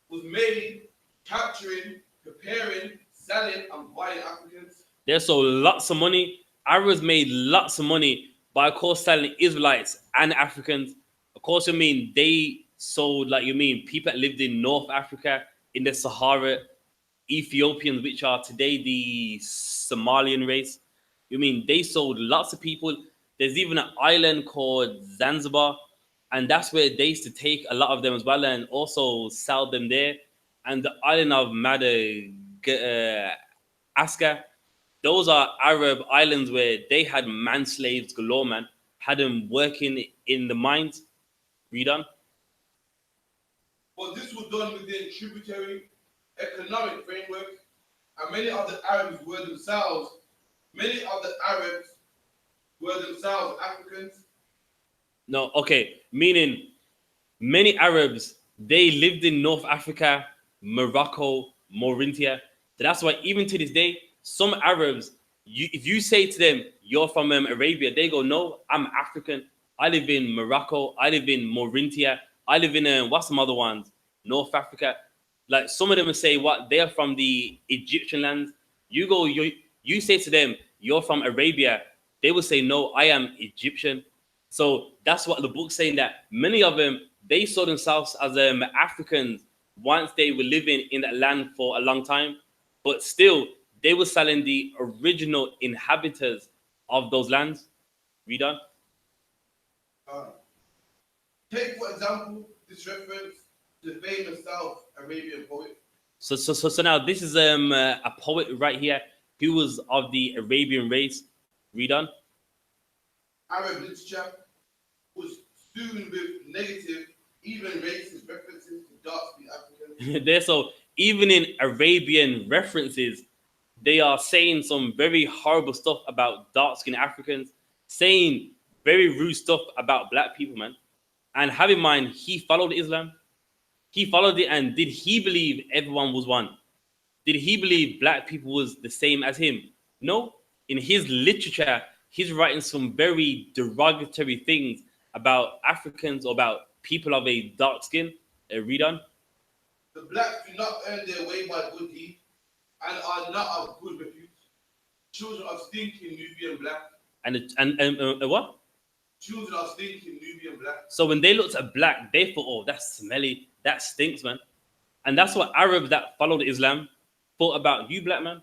was made capturing, preparing, selling, and buying Africans. There's so lots of money. Arabs made lots of money by, of course, selling Israelites and Africans. Of course, you mean they sold, like you mean, people that lived in North Africa, in the Sahara, Ethiopians, which are today the Somalian race. You mean they sold lots of people. There's even an island called Zanzibar, and that's where they used to take a lot of them as well, and also sell them there. And the island of Madagascar, those are Arab islands where they had man slaves galore, man, had them working in the mines. Read on. But this was done within tributary economic framework, and many of the Arabs were themselves Africans. No, okay, meaning many Arabs, they lived in North Africa, Morocco, Mauritania. So that's why even to this day, some Arabs, if you say to them, you're from Arabia, they go, no, I'm African. I live in Morocco. I live in Mauritania. I live in, what's some other ones? North Africa. Like some of them will say what? They're from the Egyptian lands. You say to them, you're from Arabia. They will say, no, I am Egyptian. So that's what the book's saying, that many of them, they saw themselves as Africans once they were living in that land for a long time, but still they were selling the original inhabitants of those lands. Read on. Take for example this reference to the famous South Arabian poet. So now this is a poet right here who was of the Arabian race. Read on. Arab literature soon with negative, even racist references to dark-skinned Africans. They're so even in Arabian references, they are saying some very horrible stuff about dark-skinned Africans, saying very rude stuff about black people, man. And have in mind, he followed Islam. He followed it, and did he believe everyone was one? Did he believe black people was the same as him? No. In his literature, he's writing some very derogatory things about Africans or about people of a dark skin. Read on. The blacks do not earn their way by good deeds and are not of good repute. Children of stinking Nubian black. And what? Children of stinking Nubian black. So when they looked at black, they thought, oh, that's smelly, that stinks, man. And that's what Arabs that followed Islam thought about you, black man.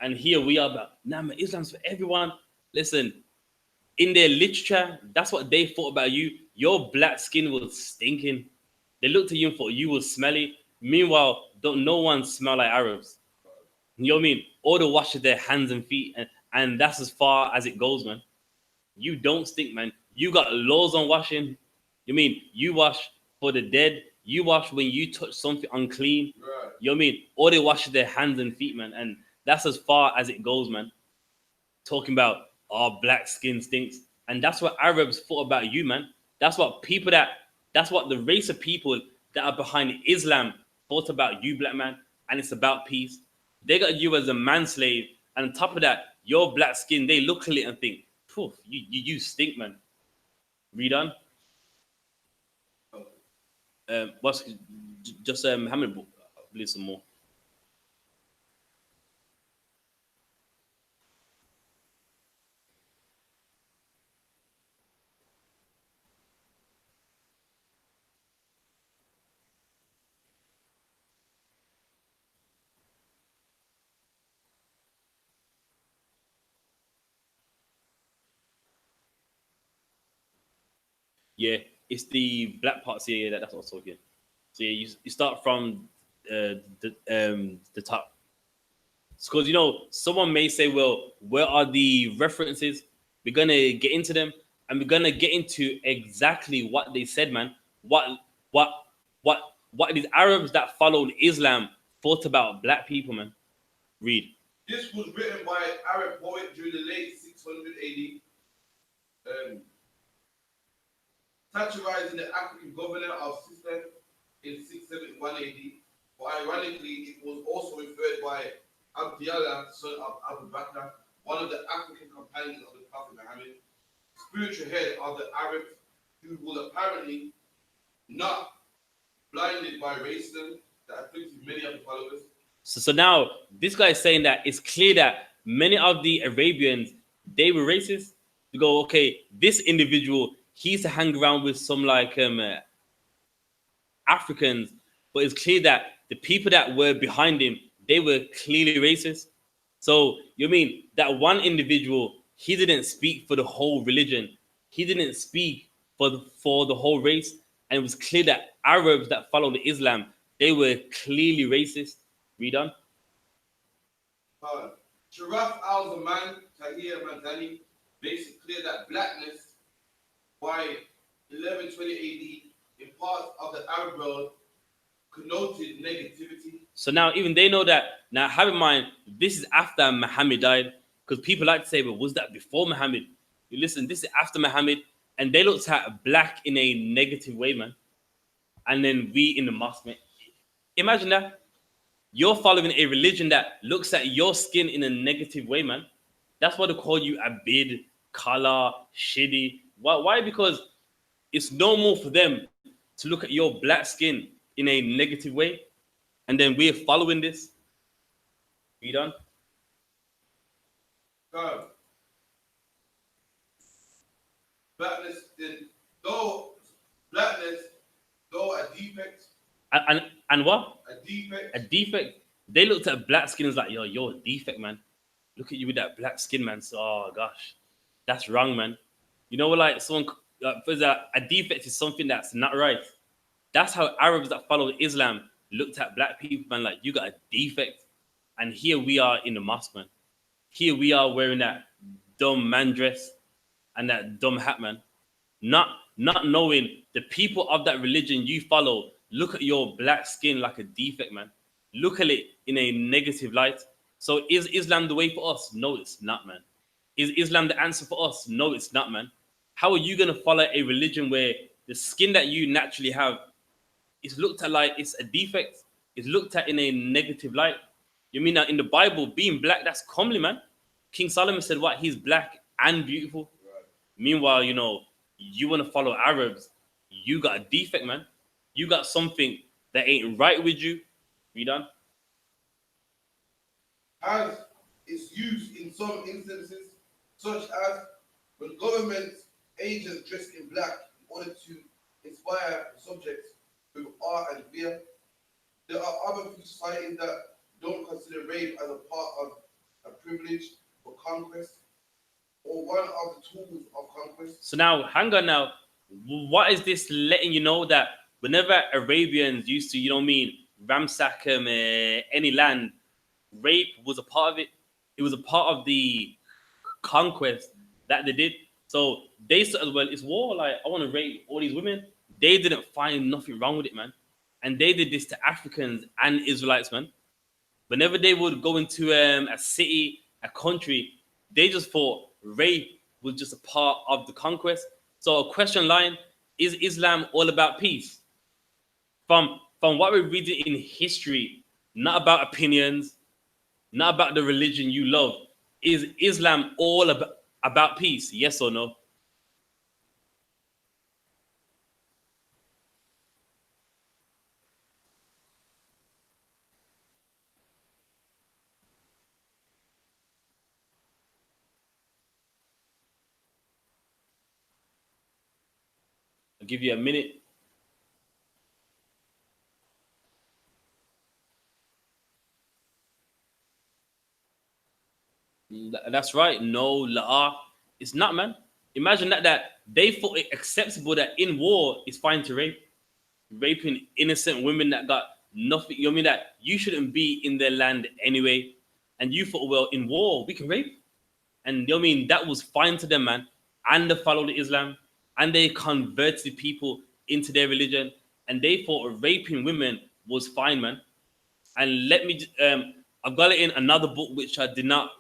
And here we are about, nah, man, Islam's for everyone. Listen, in their literature, that's what they thought about you. Your black skin was stinking. They looked at you and thought you was smelly. Meanwhile, don't no one smell like Arabs. You know what I mean? All they wash their hands and feet, and that's as far as it goes, man. You don't stink, man. You got laws on washing. You mean you wash for the dead? You wash when you touch something unclean. Right. You know what I mean? Or they wash their hands and feet, man. And that's as far as it goes, man. Talking about our black skin stinks. And that's what Arabs thought about you, man. That's what the race of people that are behind Islam thought about you, black man. And it's about peace. They got you as a manslave. And on top of that, your black skin, they look at it and think, phew, you stink, man. Read on. What's just how many? I believe some more. Yeah, it's the black parts here. Yeah, that's what I was talking. So yeah, you start from the top. Because someone may say, well, where are the references? We're gonna get into them, and we're gonna get into exactly what they said, man. What what what these Arabs that followed Islam thought about black people, man. Read. This was written by an Arab poet during the late 600 AD, satirizing the African governor of Sistan in 671 AD. But ironically, it was also referred by Abdallah, son of Abu Bakr, one of the African companions of the Prophet Muhammad, spiritual head of the Arabs, who was apparently not blinded by racism that afflicted many of the followers. So now this guy is saying that it's clear that many of the Arabians, they were racist. You go, okay, this individual, he used to hang around with some like Africans, but it's clear that the people that were behind him, they were clearly racist. So you mean that one individual, he didn't speak for the whole religion, he didn't speak for the whole race, and it was clear that Arabs that followed Islam, they were clearly racist. Read on. Sharaf al-Zaman Tahir Madani makes it clear that blackness by 1120 AD in parts of the Arab world connoted negativity. So now even they know that. Now have in mind, this is after Muhammad died, because people like to say, but was that before Muhammad? You listen, this is after Muhammad, and they looked at black in a negative way, man. And then we in the mosque, man. Imagine that. You're following a religion that looks at your skin in a negative way, man. That's why they call you Abid, Kala, Shidi. Why? Because it's normal for them to look at your black skin in a negative way. And then we're following this. Read on. Blackness, though a defect. And what? A defect. A defect. They looked at black skin and was like, yo, you're a defect, man. Look at you with that black skin, man. So, oh gosh, that's wrong, man. You know what? Like someone, a defect is something that's not right. That's how Arabs that followed Islam looked at black people, man. Like, you got a defect. And here we are in the mosque, man. Here we are wearing that dumb man dress and that dumb hat, man. Not not knowing the people of that religion you follow look at your black skin like a defect, man. Look at it in a negative light. So is Islam the way for us? No, it's not, man. Is Islam the answer for us? No, it's not, man. How are you going to follow a religion where the skin that you naturally have is looked at like it's a defect? It's looked at in a negative light. You mean that in the Bible, being black, that's comely, man. King Solomon said what? He's black and beautiful. Right. Meanwhile, you want to follow Arabs, you got a defect, man. You got something that ain't right with you. Read on. Has its use in some instances, such as when government agents dress in black in order to inspire subjects with awe and fear. There are other societies that don't consider rape as a part of a privilege for conquest or one of the tools of conquest. So now, hang on now. What is this letting you know that whenever Arabians used to, ransack any land, rape was a part of it. It was a part of the conquest that they did. So they said, well, it's war. Like, I want to rape all these women. They didn't find nothing wrong with it, man. And they did this to Africans and Israelites, man. Whenever they would go into a city, a country, they just thought rape was just a part of the conquest. So a question line, is Islam all about peace? From what we're reading in history, not about opinions, not about the religion you love. Is Islam all about peace? Yes or no? I'll give you a minute. That's right. No, law. It's not, man. Imagine that they thought it acceptable that in war it's fine to rape, raping innocent women that got nothing. You know what I mean? That you shouldn't be in their land anyway, and you thought, well, in war we can rape, and you know what I mean? That was fine to them, man. And they followed Islam, and they converted people into their religion, and they thought raping women was fine, man. And I've got it in another book which I did not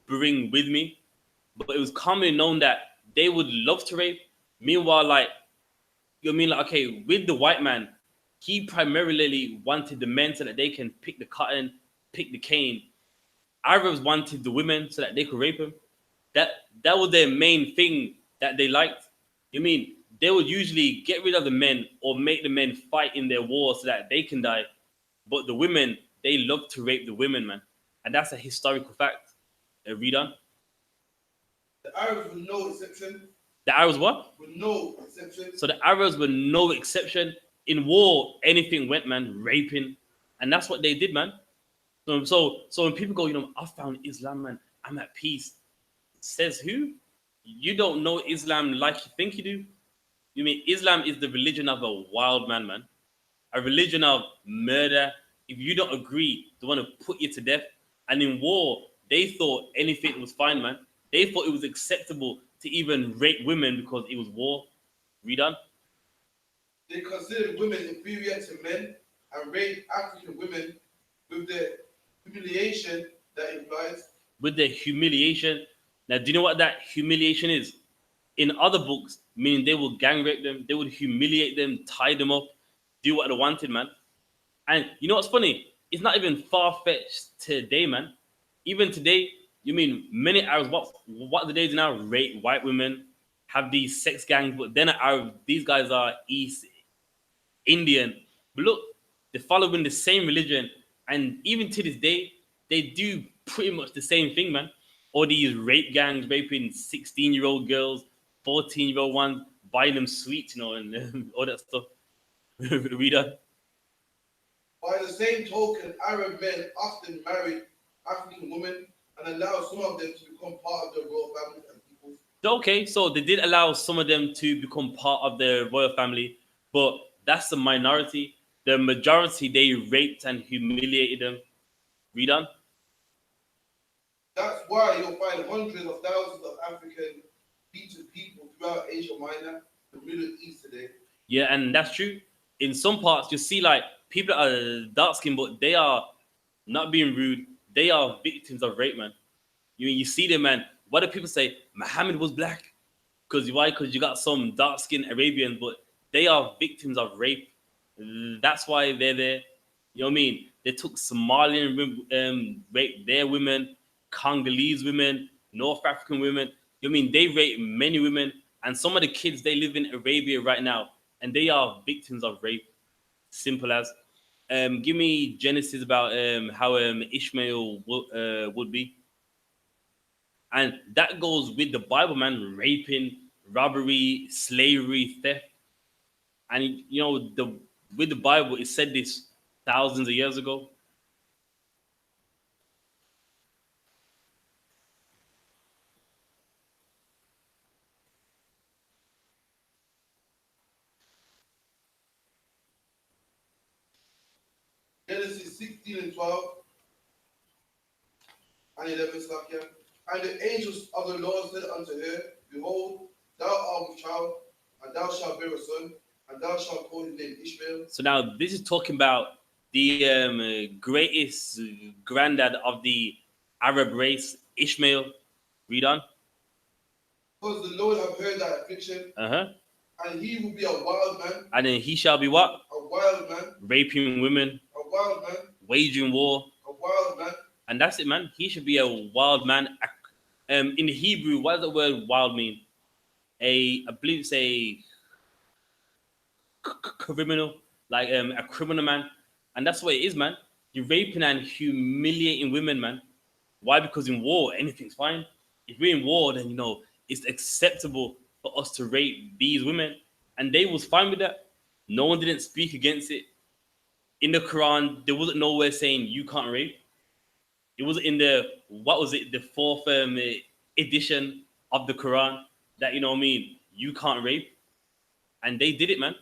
bring with me, but it was commonly known that they would love to rape. Meanwhile, like, you know what I mean, like, okay, with the white man, he primarily wanted the men so that they can pick the cotton, pick the cane. Arabs wanted the women so that they could rape them. That that was their main thing that they liked. You mean they would usually get rid of the men or make the men fight in their war so that they can die, but the women, they love to rape the women, man, and that's a historical fact. Read on. The Arabs with no exception. The Arabs what? With no exception. So the Arabs were no exception. In war, anything went, man, raping, and that's what they did, man. So when people go, I found Islam, man, I'm at peace. Says who? You don't know Islam like you think you do. You mean Islam is the religion of a wild man, man. A religion of murder. If you don't agree, they want to put you to death. And in war, they thought anything was fine, man. They thought it was acceptable to even rape women because it was war. Read on. They considered women inferior to men and raped African women with the humiliation that implies. With the humiliation. Now, do you know what that humiliation is? In other books, meaning they will gang rape them, they would humiliate them, tie them up, do what they wanted, man. And you know what's funny? It's not even far fetched today, man. Even today, you mean many Arabs, what do they do now? Rape white women, have these sex gangs, but they're not Arab. These guys are East Indian. But look, they're following the same religion, and even to this day, they do pretty much the same thing, man. All these rape gangs raping 16-year-old girls, 14-year-old ones, buying them sweets, and all that stuff. Read on. By the same token, Arab men often married African women and allowed some of them to become part of their royal families and peoples. Okay, so they did allow some of them to become part of the royal family, but that's the minority. The majority, they raped and humiliated them. Read on. That's why you'll find hundreds of thousands of African beaten people throughout Asia Minor the Middle East today. Yeah, and that's true. In some parts, you see like people that are dark skinned, but they are not being rude. They are victims of rape, man. You see them, man. What do people say? Muhammad was black. Because why? Because you got some dark skinned Arabians, but they are victims of rape. That's why they're there. You know what I mean? They took Somalian raped their women, Congolese women, North African women. You know what I mean? They rape many women, and some of the kids they live in Arabia right now, and they are victims of rape. Simple as. Give me Genesis about how Ishmael would be, and that goes with the Bible, man. Raping, robbery, slavery, theft, and you know the with the Bible, it said this thousands of years ago. Genesis 16 and 12 and 11 stuff here. And the angels of the Lord said unto her, Behold, thou art with child, and thou shalt bear a son, and thou shalt call his name Ishmael. So now this is talking about the greatest granddad of the Arab race, Ishmael. Read on. Because the Lord have heard thy affliction, Uh huh. and he will be a wild man, And then he shall be what? a wild man, Raping women, a wild man, waging war, a wild man. and that's it, man. He should be a wild man. In the Hebrew, what does the word wild mean? I believe it's a criminal, like a criminal man, and that's what it is, man. You're raping and humiliating women, man. Why? Because in war, anything's fine. If we're in war, then you know it's acceptable for us to rape these women, and they was fine with that. No one didn't speak against it. In the Quran, there wasn't nowhere saying you can't rape. It was in the what was it, the fourth edition of the Quran that you know what I mean. You can't rape, and they did it, man.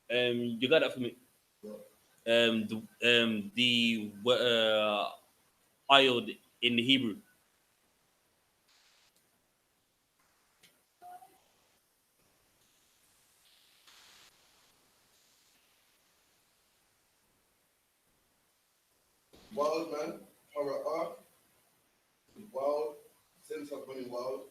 You got that for me. The ayod in the Hebrew. Wild man, Para'ah, wild, sense of running wild,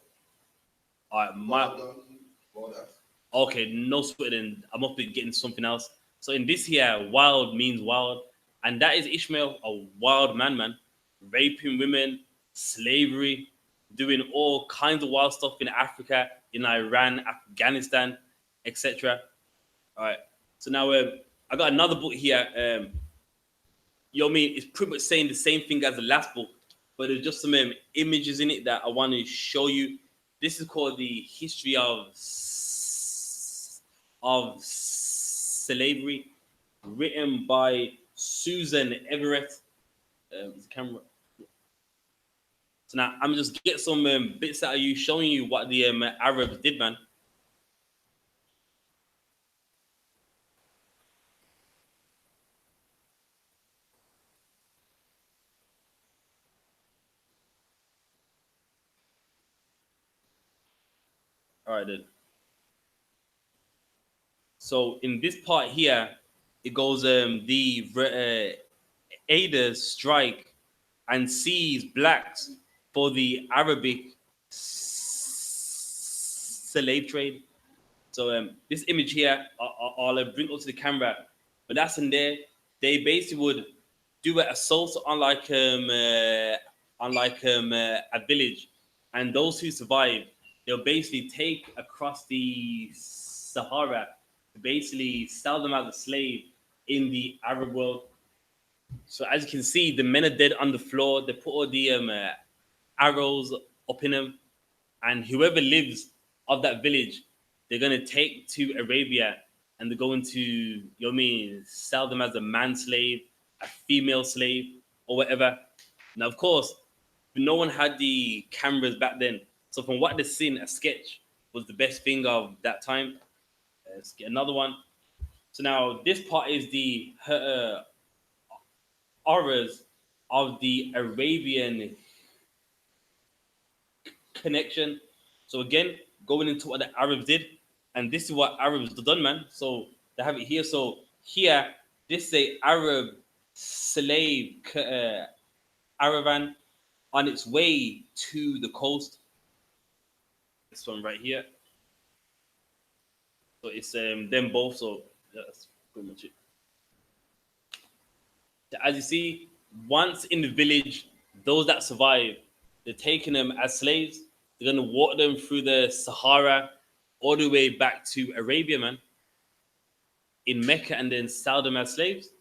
All right, wild donkey, wild ass. okay, no sweating. I must be getting something else. So in this here, wild means wild, and that is Ishmael, a wild man, man, raping women, slavery, doing all kinds of wild stuff in Africa, in Iran, Afghanistan, etc. All right. So now I got another book here. You know what I mean? It's pretty much saying the same thing as the last book, but there's just some images in it that I want to show you. This is called the history of slavery, written by Susan Everett. The camera. So now I'm just get some bits out of you, showing you what the Arabs did, man. All right, then. So in this part here, it goes the Ada strike and seize blacks for the Arabic slave trade. So this image here, I'll bring up to the camera, but that's in there. They basically would do an assault on like a village, and those who survive, they'll basically take across the Sahara to basically sell them as a slave in the Arab world. So as you can see, the men are dead on the floor. They put all the arrows up in them, and whoever lives of that village, they're gonna take to Arabia, and they're going to, you know what I mean, sell them as a man slave, a female slave, or whatever. Now, of course, no one had the cameras back then, so from what they've seen, a sketch was the best thing of that time. Let's get another one. So now this part is the horrors of the Arabian connection. So again, going into what the Arabs did, And this is what Arabs have done, man. So they have it here. So here, this is a Arab slave caravan on its way to the coast. This one right here. So it's them both. So that's pretty much it. As you see, once in the village, those that survive, they're taking them as slaves. They're gonna walk them through the Sahara all the way back to Arabia, man, in Mecca, and then sell them as slaves.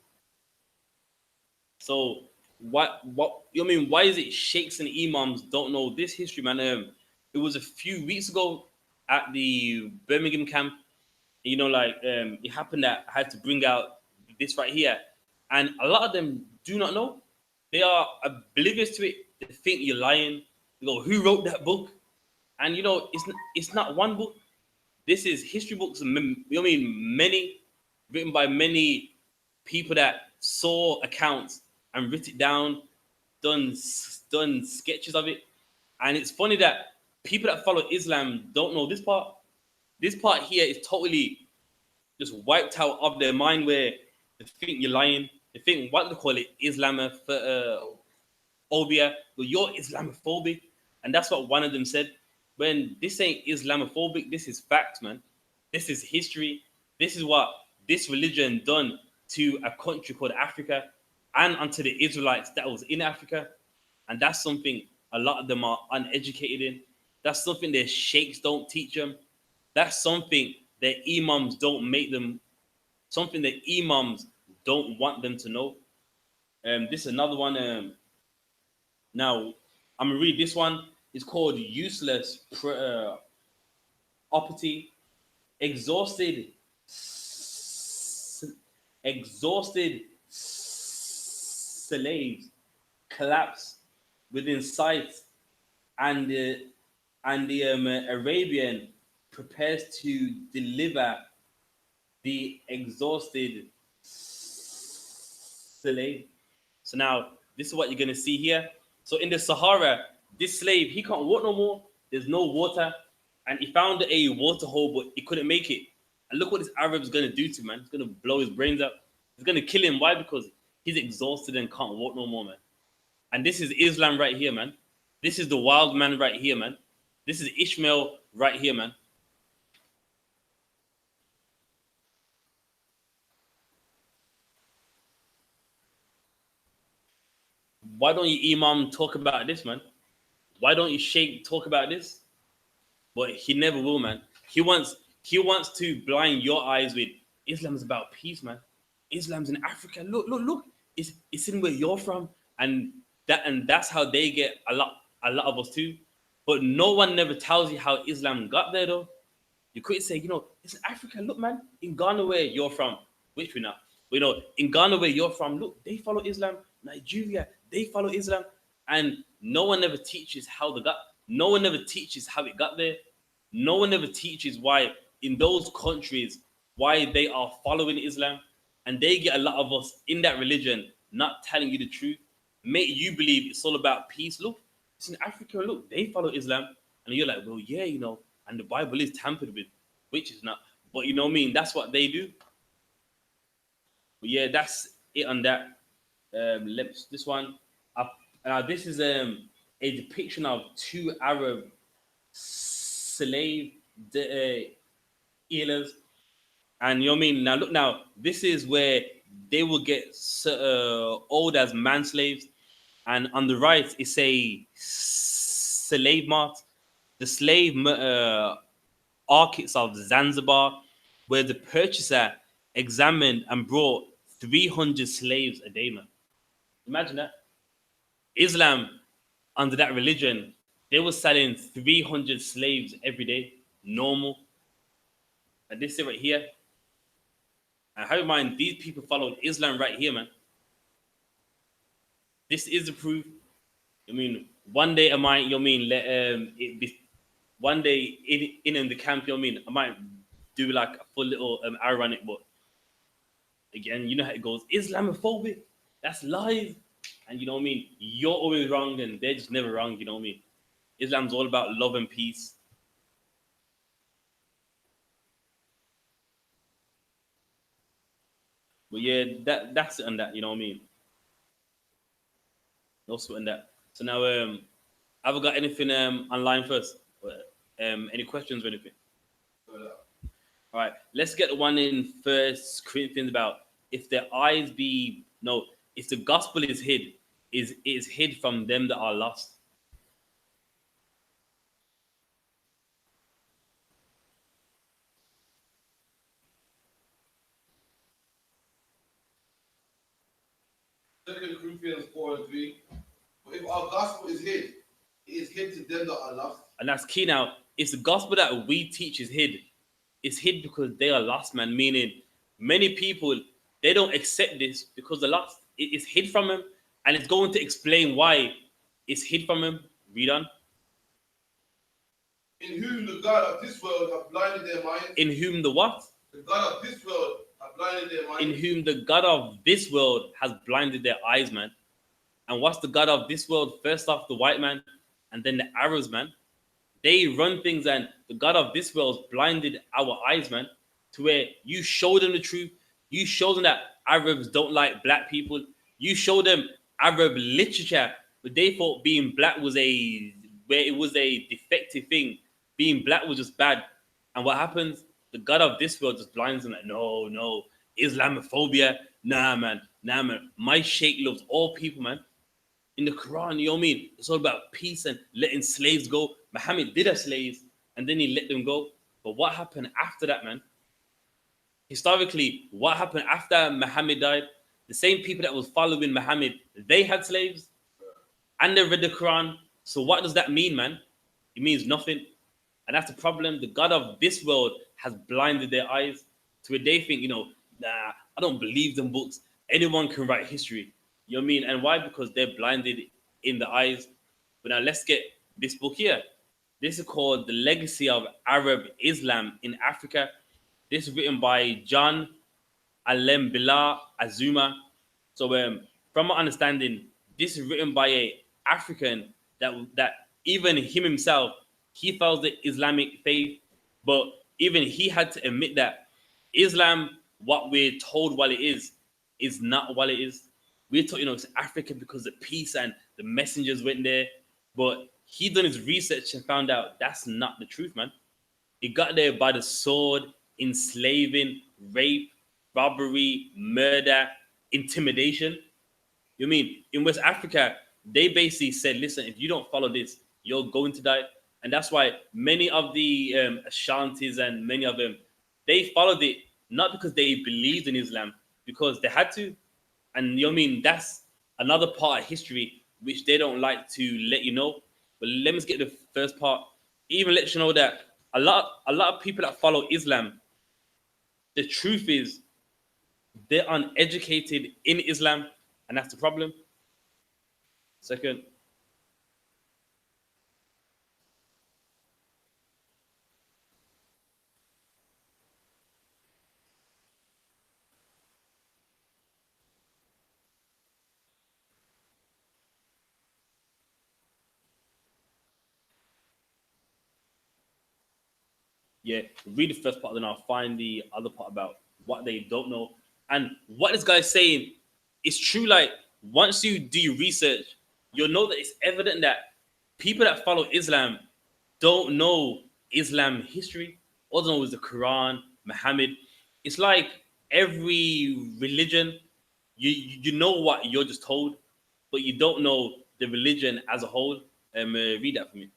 So what you know what I mean? Why is it sheikhs and imams don't know this history, man? It was a few weeks ago at the Birmingham camp. You know, like it happened that I had to bring out this right here, and a lot of them do not know. They are oblivious to it. They think you're lying. You go, who wrote that book? And you know, it's not one book. This is history books. You know what I mean? Many written by many people that saw accounts and writ it down, done done sketches of it. And it's funny that people that follow Islam don't know this part. This part here is totally just wiped out of their mind, where they think you're lying. They think, what do they call it, Islamophobia. Well, you're Islamophobic, and that's what one of them said. When this ain't Islamophobic, this is fact, man. This is history. This is what this religion done to a country called Africa, and unto the Israelites that was in Africa. And that's something a lot of them are uneducated in. That's something their sheikhs don't teach them. That's something that imams don't make them, something that imams don't want them to know. This is another one. Now, I'm gonna read this one. It's called useless property. Exhausted, exhausted slaves collapse within sight, and the Arabian prepares to deliver the exhausted slave. So now this is what you're gonna see here. So in the Sahara, this slave, he can't walk no more. There's no water, and he found a water hole, but he couldn't make it. And look what this Arab's gonna do to him, man. He's gonna blow his brains out. He's gonna kill him. Why? Because he's exhausted and can't walk no more, man. And this is Islam right here, man. This is the wild man right here, man. This is Ishmael right here, man. Why don't you Imam talk about this, man? Why don't you Sheikh talk about this? But he never will, man. He wants to blind your eyes with Islam is about peace, man. Islam's in Africa. Look. It's in where you're from, and that's how they get a lot of us too. But no one never tells you how Islam got there, though. You could say, it's in Africa. Look, man, in Ghana where you're from, which we know, in Ghana where you're from, look, they follow Islam. Nigeria, they follow Islam, and no one ever teaches how they got. No one ever teaches how it got there. No one ever teaches why in those countries why they are following Islam, and they get a lot of us in that religion not telling you the truth, make you believe it's all about peace. Look, it's in Africa. Look, they follow Islam, and you're like, well, yeah, and the Bible is tampered with, which is not. But you know what I mean? That's what they do. But yeah, that's it on that. Let's this one. This is a depiction of two Arab slave healers, and you know what I mean. Now look, now this is where they will get old as man slaves, and on the right it's a slave mart, the slave markets of Zanzibar, where the purchaser examined and brought 300 slaves a day, man. Imagine that. Islam, under that religion, they were selling 300 slaves every day, normal. And this is right here. And have in mind, these people followed Islam right here, man. This is the proof. I mean, one day I might, you know what I mean, let it be one day in the camp, you know what I mean, I might do like a full little ironic, but again, you know how it goes. Islamophobic, that's lies. And you know what I mean? You're always wrong and they're just never wrong, you know what I mean? Islam's all about love and peace. But yeah, that's it on that. You know what I mean? No sweat on that. So now, have I got anything online first? Any questions or anything? All right, let's get the one in First Corinthians about if their eyes be no, if the gospel is hid, is hid from them that are lost. Second Corinthians 4:3. But if our gospel is hid, it is hid to them that are lost. And that's key now. If the gospel that we teach is hid, it's hid because they are lost, man. Meaning, many people they don't accept this because they're lost. It's hid from them, and it's going to explain why it's hid from them. Read on. In whom the God of this world have blinded their minds. In whom the what? The God of this world have blinded their minds. In whom the God of this world has blinded their eyes, man. And what's the God of this world? First off, the white man, and then the Arabs, man. They run things, and the God of this world blinded our eyes, man, to where you show them the truth. You show them that Arabs don't like black people. You show them Arab literature, but they thought being black was a defective thing. Being black was just bad. And what happens? The God of this world just blinds them like, no, no, Islamophobia. Nah, man. Nah, man. My Sheikh loves all people, man. In the Quran, you know what I mean? It's all about peace and letting slaves go. Muhammad did have slaves and then he let them go. But what happened after that, man? Historically, what happened after Muhammad died? The same people that was following Muhammad, they had slaves and they read the Quran. So what does that mean, man? It means nothing. And that's the problem. The God of this world has blinded their eyes to where they think, nah, I don't believe them books. Anyone can write history. You know what I mean? And why? Because they're blinded in the eyes. But now let's get this book here. This is called The Legacy of Arab Islam in Africa. This is written by John Alembila Azuma. So from my understanding, this is written by a African that even him himself, he follows the Islamic faith, but even he had to admit that Islam, what we're told what it is not what it is. We're taught, it's Africa because the peace and the messengers went there, but he done his research and found out that's not the truth, man. He got there by the sword, enslaving, rape, robbery, murder, intimidation. You mean in West Africa, they basically said, listen, if you don't follow this, you're going to die. And that's why many of the Ashantis and many of them, they followed it not because they believed in Islam, because they had to. And you know what I mean? That's another part of history which they don't like to let you know. But let me get the first part. Even let you know that a lot of people that follow Islam, the truth is they're uneducated in Islam, and that's the problem. Second. Yeah, read the first part, then I'll find the other part about what they don't know. And what this guy's saying is true. Like, once you do your research, you'll know that it's evident that people that follow Islam don't know Islam history. All they know is the Quran, Muhammad. It's like every religion, you know what you're just told, but you don't know the religion as a whole. Read that for me.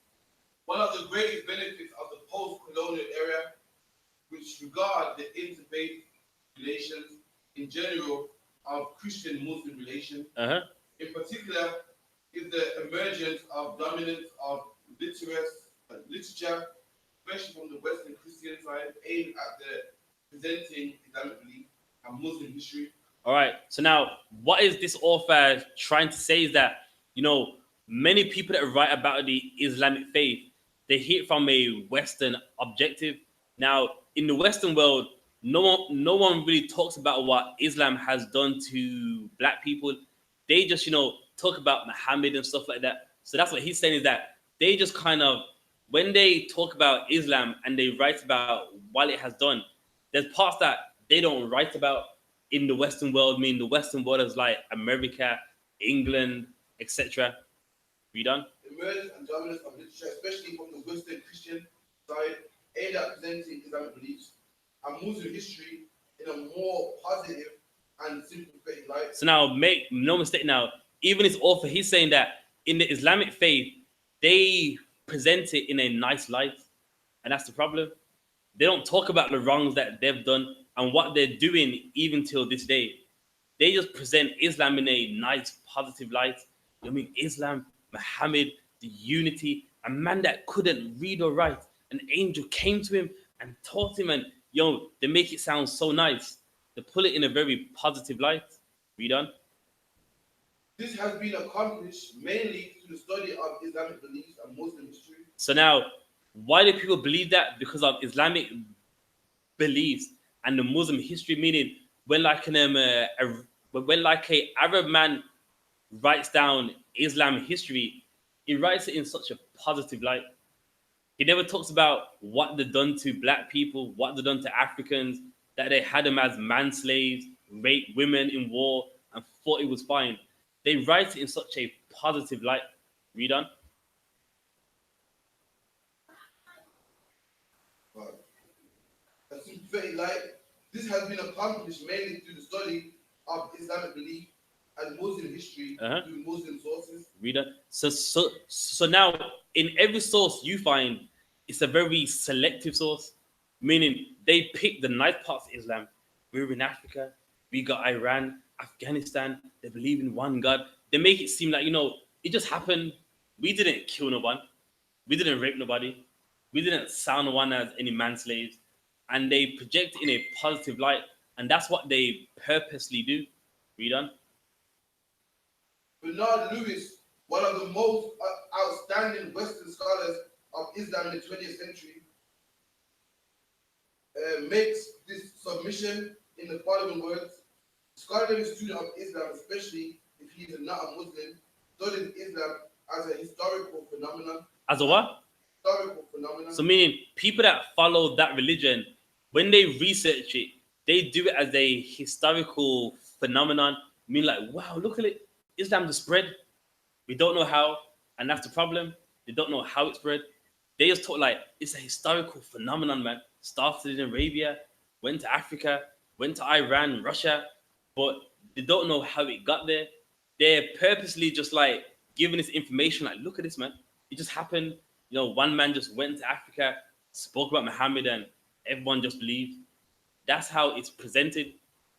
One of the greatest benefits of the post-colonial era, which regard the interfaith relations in general of Christian-Muslim relations, in particular, is the emergence of dominance of literature, especially from the Western Christian side, aimed at the presenting Islamic belief and Muslim history. All right. So now, what is this author trying to say is that, many people that write about the Islamic faith, they hit from a Western objective. Now, in the Western world, no one really talks about what Islam has done to black people. They just, talk about Muhammad and stuff like that. So that's what he's saying is that they just kind of, when they talk about Islam and they write about what it has done, there's parts that they don't write about. in the Western world, meaning the Western world is like America, England, etc. Read on. Emergence and dominance of literature, especially from the Western Christian side, aimed at presenting Islamic beliefs and Muslim history in a more positive and sympathetic light. So now, make no mistake. Now, even his author, he's saying that in the Islamic faith, they present it in a nice light, and that's the problem. They don't talk about the wrongs that they've done and what they're doing even till this day. They just present Islam in a nice, positive light. I mean, Islam, Muhammad, the unity, a man that couldn't read or write. An angel came to him and taught him, and they make it sound so nice. They pull it in a very positive light. Read on. This has been accomplished mainly through the study of Islamic beliefs and Muslim history. So now, why do people believe that? Because of Islamic beliefs and the Muslim history. Meaning, when like when like a Arab man writes down Islam history, he writes it in such a positive light. He never talks about what they've done to black people, what they've done to Africans, that they had them as man slaves, raped women in war, and thought it was fine. They write it in such a positive light. Read on. A sympathetic light. This has been accomplished mainly through the study of Islamic belief and Muslim history through Muslim sources. Read on. So now, in every source you find, it's a very selective source, meaning they pick the nice parts of Islam. We're in Africa. We got Iran, Afghanistan. They believe in one God. They make it seem like, it just happened. We didn't kill no one. We didn't rape nobody. We didn't sell no one as any man slaves. And they project it in a positive light. And that's what they purposely do. Read on. Bernard Lewis, one of the most outstanding Western scholars of Islam in the 20th century, makes this submission in the following words. Scholarly student of Islam, especially if he is not a Muslim, studies Islam as a historical phenomenon. As a what? Historical phenomenon. So meaning people that follow that religion, when they research it, they do it as a historical phenomenon. Mean like, wow, look at it. Islam just spread. We don't know how, and that's the problem. They don't know how it spread. They just talk like it's a historical phenomenon, man. Started in Arabia, went to Africa, went to Iran, Russia, but they don't know how it got there. They're purposely just like giving this information, like, look at this, man. It just happened. One man just went to Africa, spoke about Muhammad, and everyone just believed. That's how it's presented.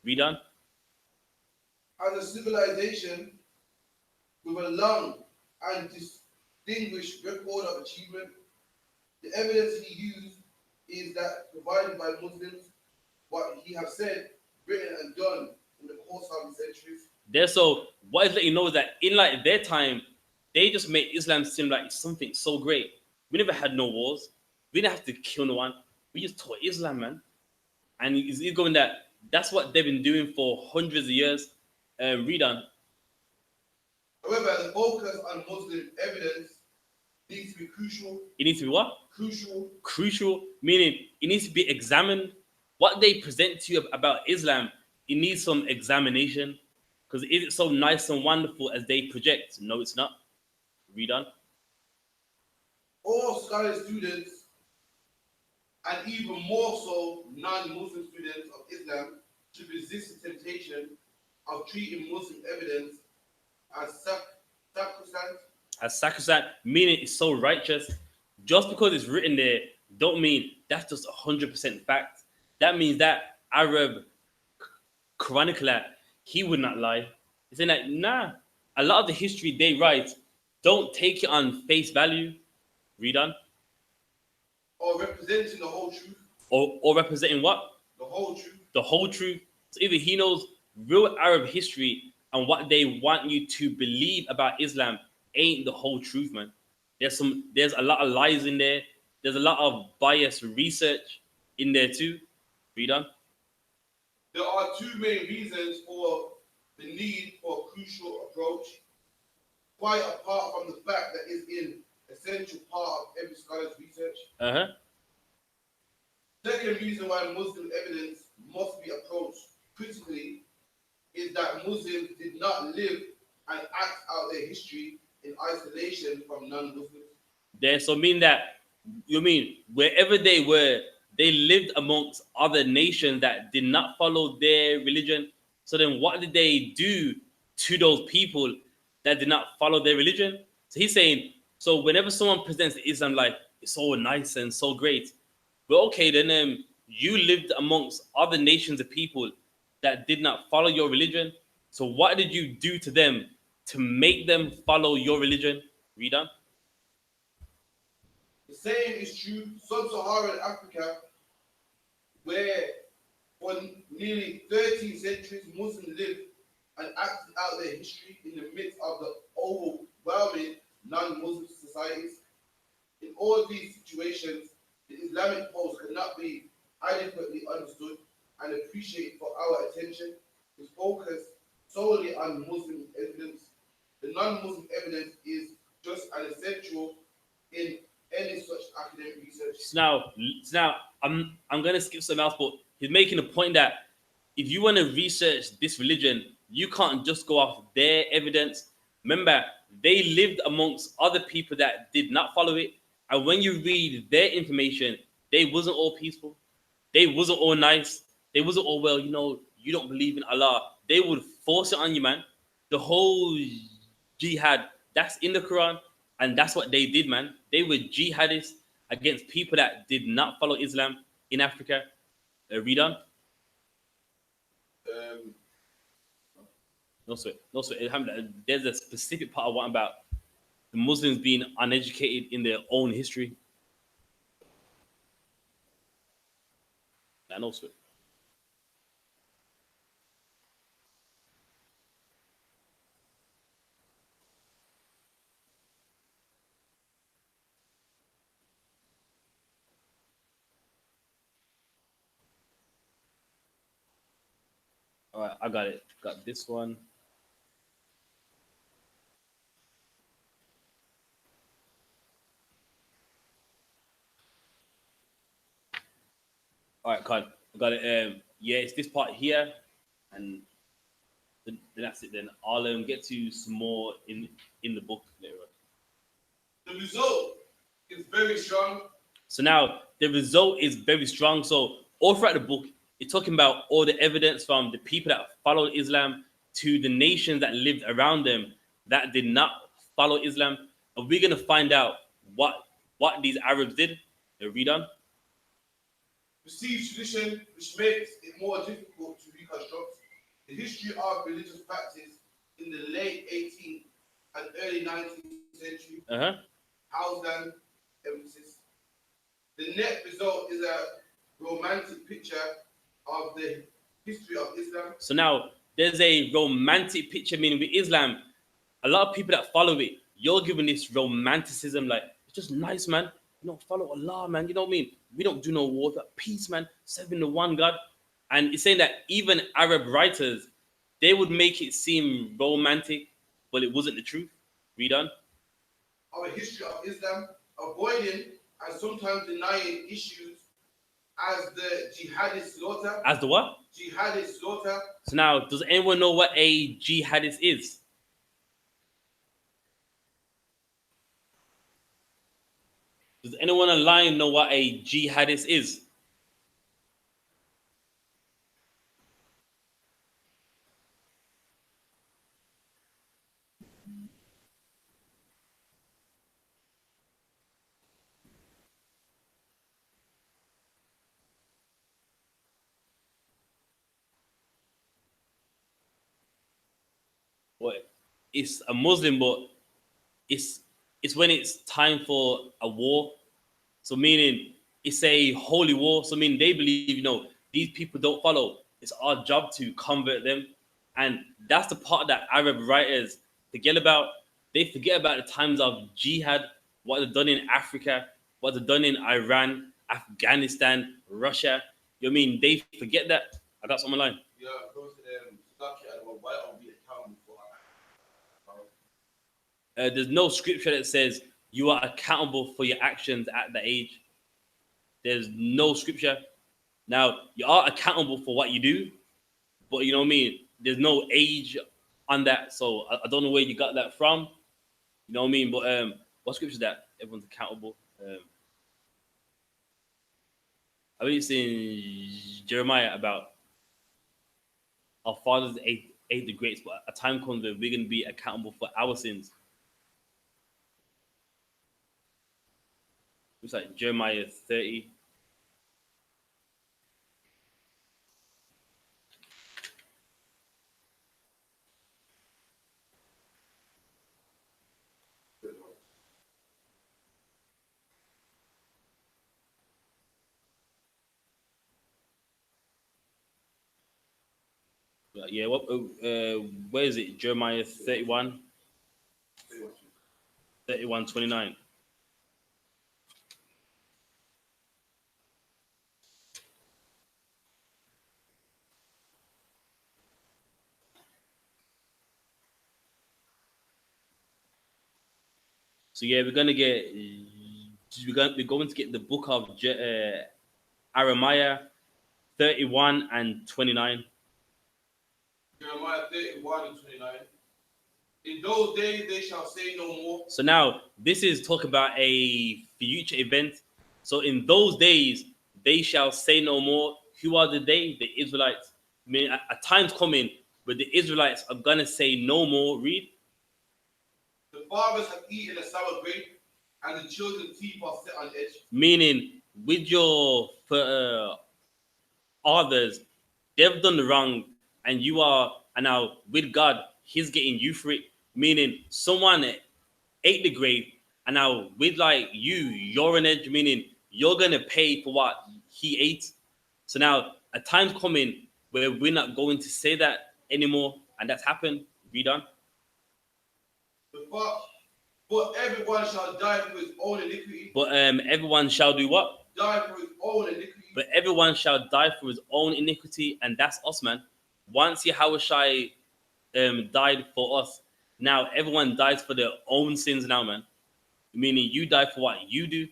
Read on. As a civilization with a long and distinguished record of achievement, the evidence he used is that provided by Muslims, what he have said, written, and done in the course of the centuries. So what is letting you know is that in like their time, they just made Islam seem like something so great. We never had no wars. We didn't have to kill no one. We just taught Islam, man. And he's going that that's what they've been doing for hundreds of years. Read on. However, the focus on Muslim evidence needs to be crucial. It needs to be what? Crucial. Crucial, meaning it needs to be examined. What they present to you about Islam, it needs some examination. Because is it so nice and wonderful as they project? No, it's not. Read on. All scholarly students, and even more so non-Muslim students of Islam, should resist the temptation of treating Muslim evidence as sacrosanct. As sacrosanct, meaning it's so righteous. Just because it's written there, don't mean that's just 100% fact. That means that Arab chronicler, he would not lie. He's saying that, nah, a lot of the history they write, don't take it on face value. Read on. Or representing the whole truth. Or representing what? The whole truth. The whole truth. So either he knows real Arab history and what they want you to believe about Islam ain't the whole truth, man. There's a lot of lies in there. There's a lot of biased research in there too. Read on. There are two main reasons for the need for a crucial approach, quite apart from the fact that it's an essential part of every scholar's research. Second reason why Muslim evidence must be approached critically Muslims did not live and act out their history in isolation from non-Muslims. There, so mean that you mean wherever they were, they lived amongst other nations that did not follow their religion. So then, what did they do to those people that did not follow their religion? So he's saying, so whenever someone presents Islam like it's so nice and so great, but okay, then you lived amongst other nations of people that did not follow your religion. So what did you do to them to make them follow your religion? Read on. The same is true sub-Saharan Africa, where for nearly 13 centuries Muslims lived and acted out their history in the midst of the overwhelming non-Muslim societies. In all these situations, the Islamic pose cannot be adequately understood and appreciated for our attention is focused solely on Muslim evidence. The non-Muslim evidence is just an essential in any such academic research. So now I'm gonna skip some else, but he's making a point that if you want to research this religion, you can't just go off their evidence. Remember, they lived amongst other people that did not follow it, and when you read their information, they wasn't all peaceful. They wasn't all nice. They wasn't all well. You don't believe in Allah. They would force it on you, man. The whole jihad that's in the Quran, and that's what they did, man. They were jihadists against people that did not follow Islam in Africa. Read on. Um, No sweat. No sweat. Alhamdulillah, there's a specific part I want about the Muslims being uneducated in their own history. Nah, no sweat. All right, I got it. Got this one. All right, I got it. Yeah, it's this part here, and then that's it. Then I'll get to some more in the book later on. the result is very strong. So now the result is very strong. So all throughout the book, it's talking about all the evidence from the people that followed Islam to the nations that lived around them that did not follow Islam. And we're gonna find out what these Arabs did. Read on. Received tradition, which makes it more difficult to reconstruct the history of religious practice in the late 18th and early 19th century. House and emphasis. The net result is a romantic picture of the history of Islam. So now there's a romantic picture, meaning with Islam, a lot of people that follow it, you're giving this romanticism, like it's just nice, man. Follow Allah, man. You know what I mean? We don't do no war, but peace, man. Serving the one God. And it's saying that even Arab writers, they would make it seem romantic, but it wasn't the truth. Read on. Of a history of Islam, avoiding and sometimes denying issues as the jihadist slaughter. As the what? Jihadist slaughter. So now, does anyone know what a jihadist is? Does anyone online know what a jihadist is? What? It's a Muslim, but it's it's when it's time for a war. So meaning it's a holy war. So meaning they believe, these people don't follow. It's our job to convert them. And that's the part that Arab writers forget about. They forget about the times of jihad, what they've done in Africa, what they've done in Iran, Afghanistan, Russia. You know what I mean? They forget that. I got something line. Yeah, because why are we accountable for There's no scripture that says you are accountable for your actions at the age. There's no scripture. Now, you are accountable for what you do, but you know what I mean? there's no age on that, so I don't know where you got that from. You know what I mean? But what scripture is that everyone's accountable? I believe it's in Jeremiah about our fathers ate the grapes, but a time comes where we're gonna be accountable for our sins. It's like Jeremiah 30. Yeah, what? Where is it? Jeremiah 31, 31:29. So yeah, we're going to get the book of Jeremiah 31 and 29. Jeremiah 31 and 29. In those days they shall say no more. So now this is talk about a future event. So in those days they shall say no more. Who are the they? The Israelites. I mean, a time's coming where the Israelites are gonna say no more. Read. The fathers have eaten a sour grape, and the children's teeth are set on edge. Meaning, with your others, they've done the wrong, and you are, and now with God, He's getting you for it. Meaning, someone ate the grape, and now with like you're an edge. Meaning, you're gonna pay for what he ate. So now a time's coming where we're not going to say that anymore, and that's happened. Read on. The fa- but everyone shall die for his own iniquity. But everyone shall do what? Die for his own iniquity. But everyone shall die for his own iniquity, and that's us, man. Once Yahushua died for us, now everyone dies for their own sins now, man. Meaning you die for what you do,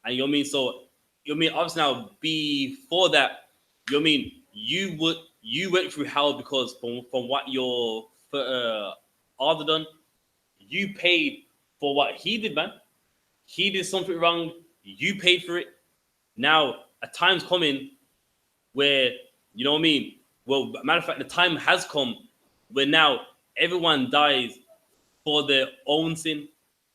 and you know what I mean. So you know what I mean. Obviously now before that, you know what I mean. You went through hell because from what your father done, you paid for what he did, man. He did something wrong. You paid for it. Now a time's coming where you know what I mean. Well, matter of fact, the time has come where now everyone dies for their own sin.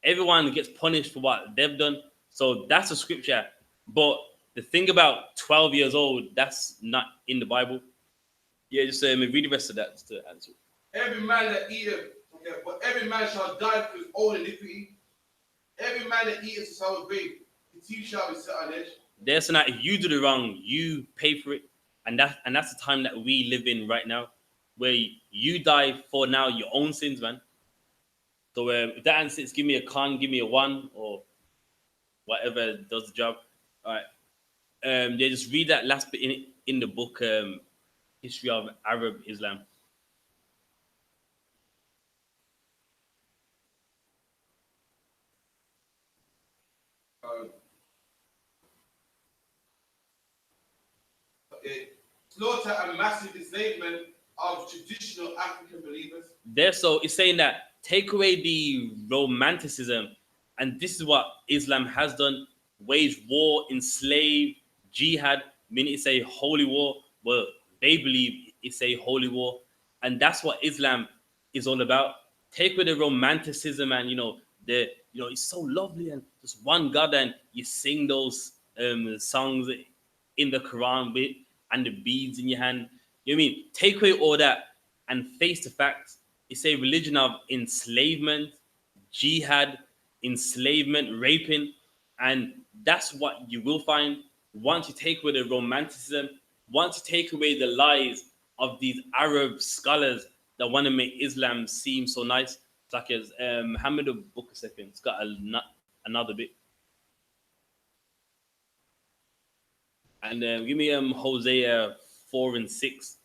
Everyone gets punished for what they've done. So that's a scripture. But the thing about 12 years old, that's not in the Bible. Yeah, just read the rest of that just to answer. Every man that eateth, okay, but every man shall die for his own iniquity. Every man that eateth a sour grape, his teeth shall be set on edge. There's not if you do the wrong, you pay for it. And that's the time that we live in right now, where you die for now your own sins, man. So if that answers, give me a con, give me a one, or whatever does the job. All right. Yeah, just read that last bit in the book, History of Arab Islam. Uh, okay. Slaughter and massive enslavement of traditional African believers. There, so it's saying that take away the romanticism, and this is what Islam has done: wage war, enslave, jihad. Meaning it's a holy war. Well, they believe it's a holy war, and that's what Islam is all about. Take away the romanticism, and the it's so lovely and just one God, and you sing those songs in the Quran with and the beads in your hand. You know what I mean? Take away all that and face the facts. It's a religion of enslavement, jihad, enslavement, raping, and that's what you will find once you take away the romanticism, once you take away the lies of these Arab scholars that want to make Islam seem so nice. It's like as Hamid book a second. It's got another bit. And give me Hosea 4 and 6.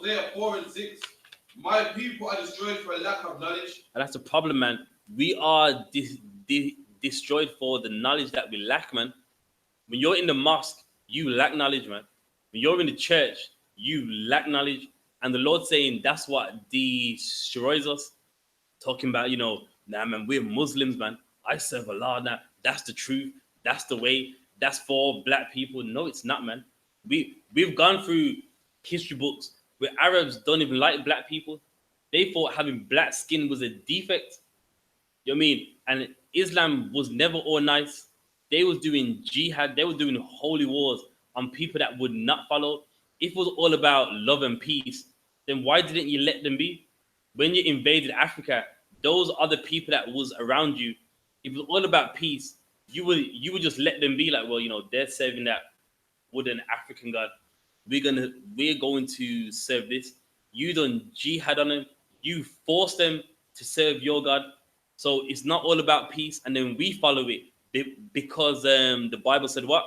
Hosea 4:6. My people are destroyed for a lack of knowledge. And that's the problem, man. We are destroyed for the knowledge that we lack, man. When you're in the mosque, you lack knowledge, man. When you're in the church, you lack knowledge. And the Lord saying that's what destroys us. Talking about, nah, man, we're Muslims, man. I serve Allah now. That's the truth. That's the way. That's for black people. No, it's not, man. We've gone through history books where Arabs don't even like black people. They thought having black skin was a defect. You know what I mean? And Islam was never all nice. They was doing jihad. They were doing holy wars on people that would not follow. If it was all about love and peace, then why didn't you let them be? When you invaded Africa, those other people that was around you, if it was all about peace, you would just let them be. Like, well, they're serving that wooden African god. We're going to serve this. You done jihad on them. You force them to serve your God. So it's not all about peace, and then we follow it because the Bible said what?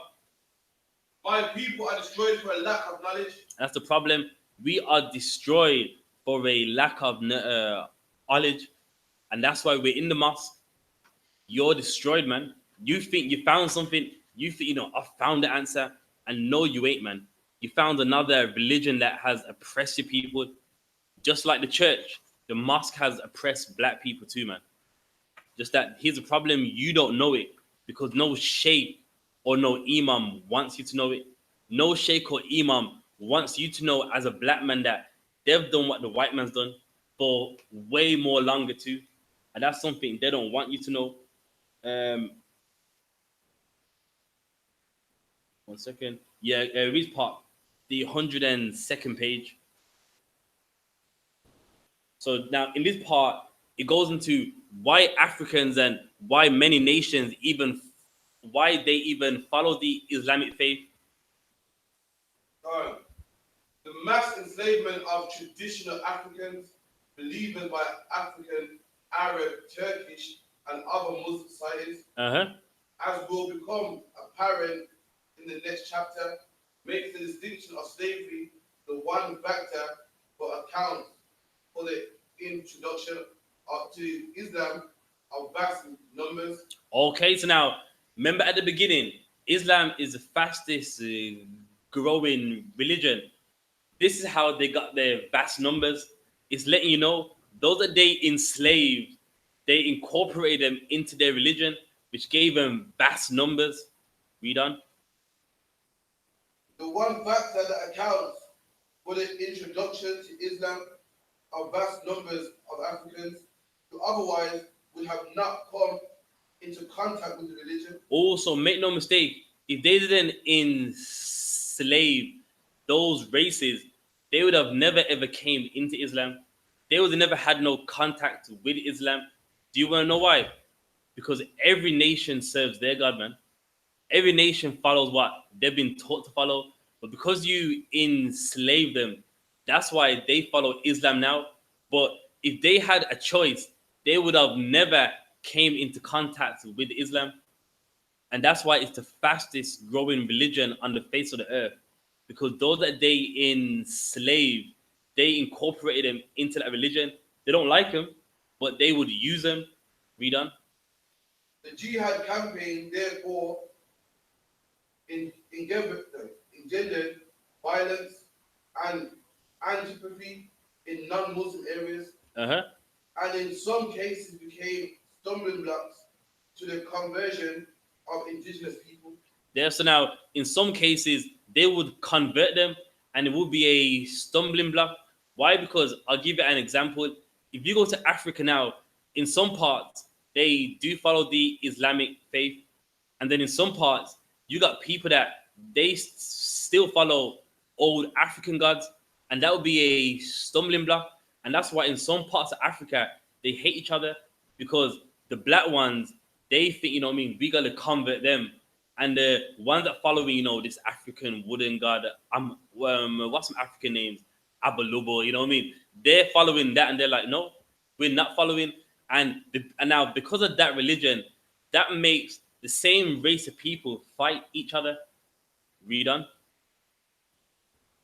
My people are destroyed for a lack of knowledge. That's the problem. We are destroyed for a lack of knowledge, and that's why we're in the mosque. You're destroyed, man. You think you found something. You think I found the answer, and no, you ain't, man. You found another religion that has oppressed your people, just like the church. The mosque has oppressed black people too, man. Just that here's the problem: you don't know it because no sheikh or no imam wants you to know it. No sheikh or imam wants you to know as a black man that they've done what the white man's done for way more longer too, and that's something they don't want you to know. Um, 1 second. Yeah, read part the 102nd page. So now in this part, it goes into why Africans and why many nations why they even follow the Islamic faith. The mass enslavement of traditional Africans, believers by African, Arab, Turkish, and other Muslim societies, as will become apparent in the next chapter, makes the distinction of slavery the one factor for account for the introduction to Islam of vast numbers. Okay, so now remember at the beginning, Islam is the fastest growing religion. This is how they got their vast numbers. It's letting you know those that they enslaved, they incorporated them into their religion, which gave them vast numbers. Read on. The one factor that accounts for the introduction to Islam of vast numbers of Africans who otherwise would have not come into contact with the religion. Also, make no mistake, if they didn't enslave those races, they would have never ever came into Islam. They would have never had no contact with Islam. Do you want to know why? Because every nation serves their God, man. Every nation follows what they've been taught to follow. But because you enslave them, that's why they follow Islam now. But if they had a choice, they would have never came into contact with Islam. And that's why it's the fastest growing religion on the face of the earth. Because those that they enslave, they incorporated them into that religion. They don't like them, but they would use them. Read on. The jihad campaign, therefore, engendered violence and antipathy in non-Muslim areas, and in some cases became stumbling blocks to the conversion of indigenous people. Yeah, so now in some cases they would convert them and it would be a stumbling block. Why? Because I'll give you an example. If you go to Africa now, in some parts they do follow the Islamic faith, and then in some parts you got people that they still follow old African gods, and that would be a stumbling block. And that's why in some parts of Africa they hate each other because the black ones, they think, you know what I mean, we gotta convert them. And the ones that following, this African wooden god, what's some African names? Abalubo, you know what I mean? They're following that and they're like, no, we're not following. And now because of that religion, that makes the same race of people fight each other. Read on.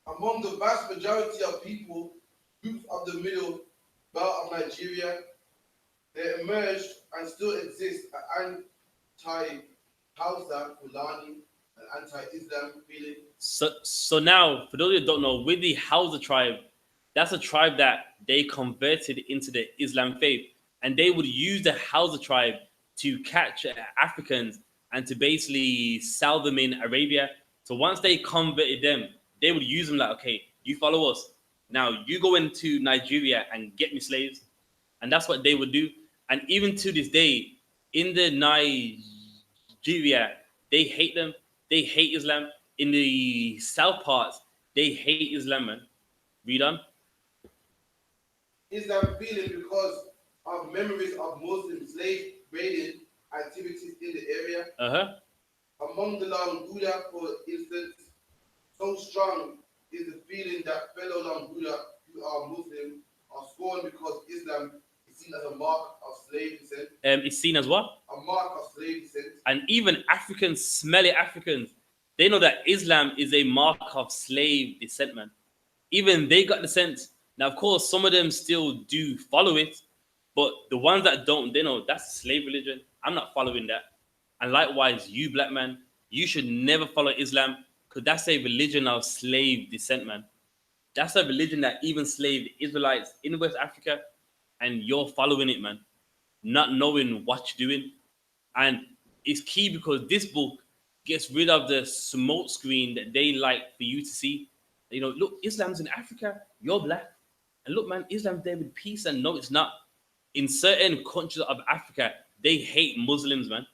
Among the vast majority of people, groups of the middle belt of Nigeria, there emerged and still exist an anti-Hausa, Fulani, and anti-Islam feeling. So now, for those who don't know, with the Hausa tribe, that's a tribe that they converted into the Islam faith, and they would use the Hausa tribe to catch Africans and to basically sell them in Arabia. So once they converted them, they would use them like, okay, you follow us. Now you go into Nigeria and get me slaves, and that's what they would do. And even to this day, in the Nigeria, they hate them. They hate Islam. In the south parts, they hate Islam, man. Read on. Islam feeling because of memories of Muslim slave raiding activities in the area. Uh-huh. Among the Lambuda, for instance, so strong is the feeling that fellow Lambuda who are Muslim are scorned because Islam is seen as a mark of slave descent. It's seen as what? A mark of slave descent. And even Africans, smelly Africans, they know that Islam is a mark of slave descent, man. Even they got the sense. Now, of course, some of them still do follow it, but the ones that don't, they know that's slave religion. I'm not following that. And likewise, you black man, you should never follow Islam because that's a religion of slave descent, man. That's a religion that even slaved Israelites in West Africa, and you're following it, man, not knowing what you're doing. And it's key because this book gets rid of the smoke screen that they like for you to see. You know, look, Islam's in Africa, you're black. And look, man, Islam's there with peace. And no, it's not. In certain countries of Africa, they hate Muslims, man.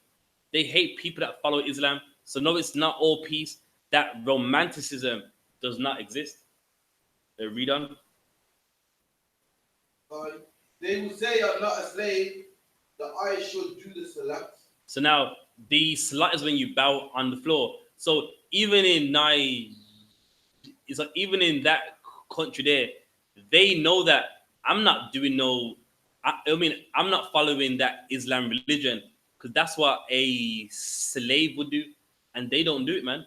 They hate people that follow Islam. So no, it's not all peace. That romanticism does not exist. Read on. Uh, they will say I'm not a slave, that I should do the salat. So now the salat is when you bow on the floor. So even in it's like even in that country there, they know that I'm not doing no. I mean, I'm not following that Islam religion because that's what a slave would do, and they don't do it, man.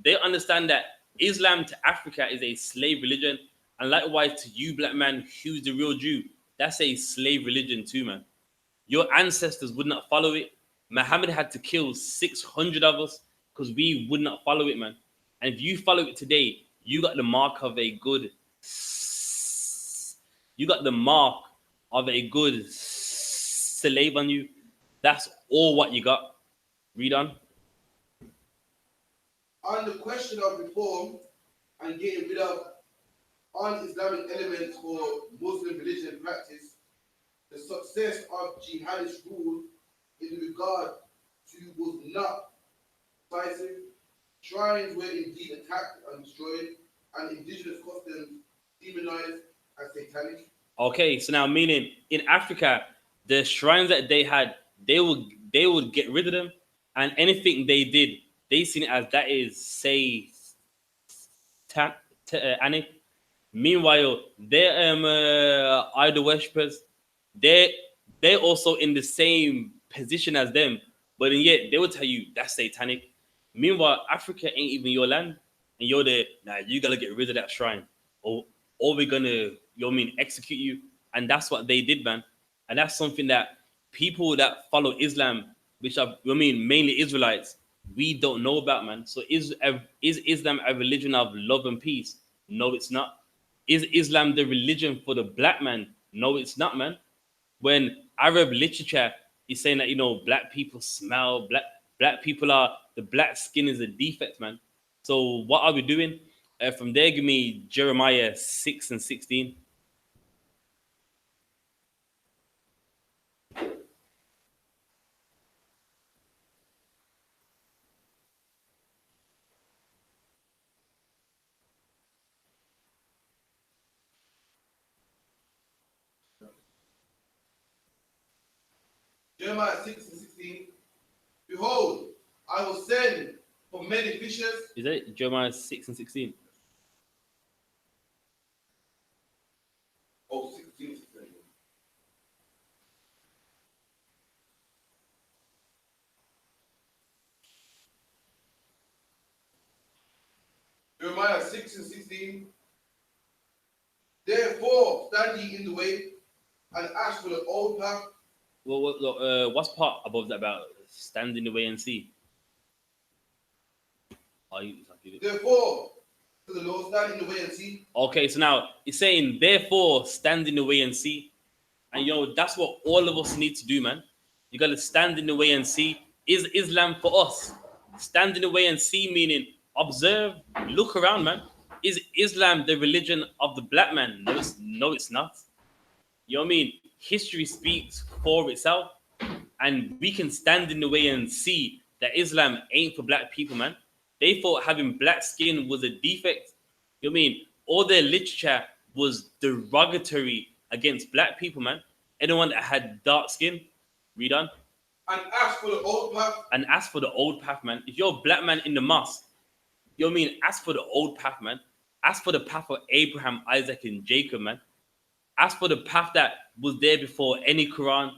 They understand that Islam to Africa is a slave religion, and likewise to you, black man, who's the real Jew, that's a slave religion too, man. Your ancestors would not follow it. Muhammad had to kill 600 of us because we would not follow it, man. And if you follow it today, you got the mark of a good. You got the mark of a good slave on you. That's all what you got. Read on. On the question of reform and getting rid of un-Islamic elements for Muslim religion practice, the success of jihadist rule in regard to was not decisive. Shrines were indeed attacked and destroyed, and indigenous customs demonized as satanic. Okay, so now meaning in Africa, the shrines that they had, they would get rid of them, and anything they did, they seen it as that is say Annie. Meanwhile, their idol worshippers, they they're also in the same position as them, but yet they will tell you that's satanic. Meanwhile, Africa ain't even your land, and you're there. Nah, you gotta get rid of that shrine, or we're gonna, you know what I mean, execute you. And that's what they did, man. And that's something that people that follow Islam, which are, I mean, mainly Israelites, we don't know about, man. So is Islam a religion of love and peace? No, it's not. Is Islam the religion for the black man? No, it's not, man. When Arab literature is saying that, you know, black people smell, black people are, the black skin is a defect, man. So what are we doing? From there, give me Jeremiah 6:16. Jeremiah 6 and 16. Behold, I will send for many fishers. Is that Jeremiah 6:16? Oh, 16. Jeremiah 6:16. Therefore, stand ye in the way and ask for the old path. What's part above that about stand in the way and see? Therefore, to the Lord, stand in the way and see. Okay, so now it's saying, therefore, stand in the way and see. And that's what all of us need to do, man. You got to stand in the way and see. Is Islam for us? Stand in the way and see, meaning observe, look around, man. Is Islam the religion of the black man? No, it's not. You know what I mean? History speaks for itself, and we can stand in the way and see that Islam ain't for black people, man. They thought having black skin was a defect. You know what I mean? All their literature was derogatory against black people, man. Anyone that had dark skin, read on. And ask for the old path. And ask for the old path, man. If you're a black man in the mosque, you know what I mean? Ask for the old path, man. Ask for the path of Abraham, Isaac, and Jacob, man. Ask for the path that was there before any Quran.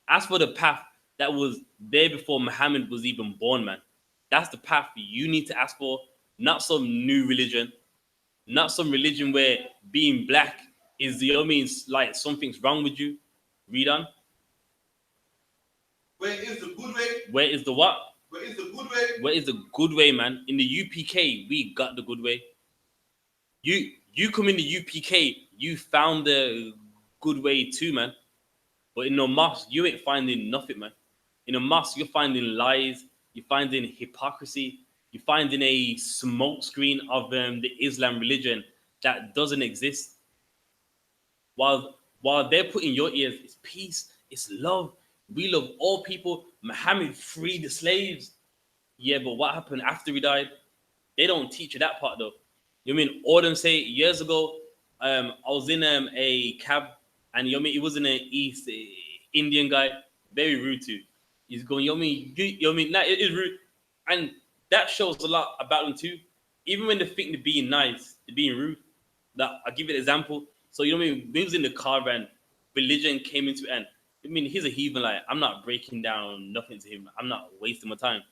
Ask for the path that was there before Muhammad was even born, man. That's the path you need to ask for, not some new religion, not some religion where being black is, you know what I mean, like something's wrong with you. Read on. Where is the good way? Where is the what? Where is the good way? Where is the good way, man? In the UPK, we got the good way. You come in the UPK, you found the good way too, man. But in the mosque, you ain't finding nothing, man. In a mosque, you're finding lies, you're finding hypocrisy, you're finding a smoke screen of the Islam religion that doesn't exist. While they're putting your ears, it's peace, it's love. We love all people. Muhammad freed the slaves. Yeah, but what happened after he died? They don't teach you that part though. You know what I mean? All them say years ago, I was in a cab, and you know what I mean, it was in an East Indian guy, very rude too. He's going, you know what I mean? You know what I mean? Nah, it is rude. And that shows a lot about them too. Even when they think they're being nice, they're being rude. That I'll give you an example. So you know what I mean? When he was in the car and religion came into it, and I mean, he's a heathen. Like, I'm not breaking down nothing to him. I'm not wasting my time.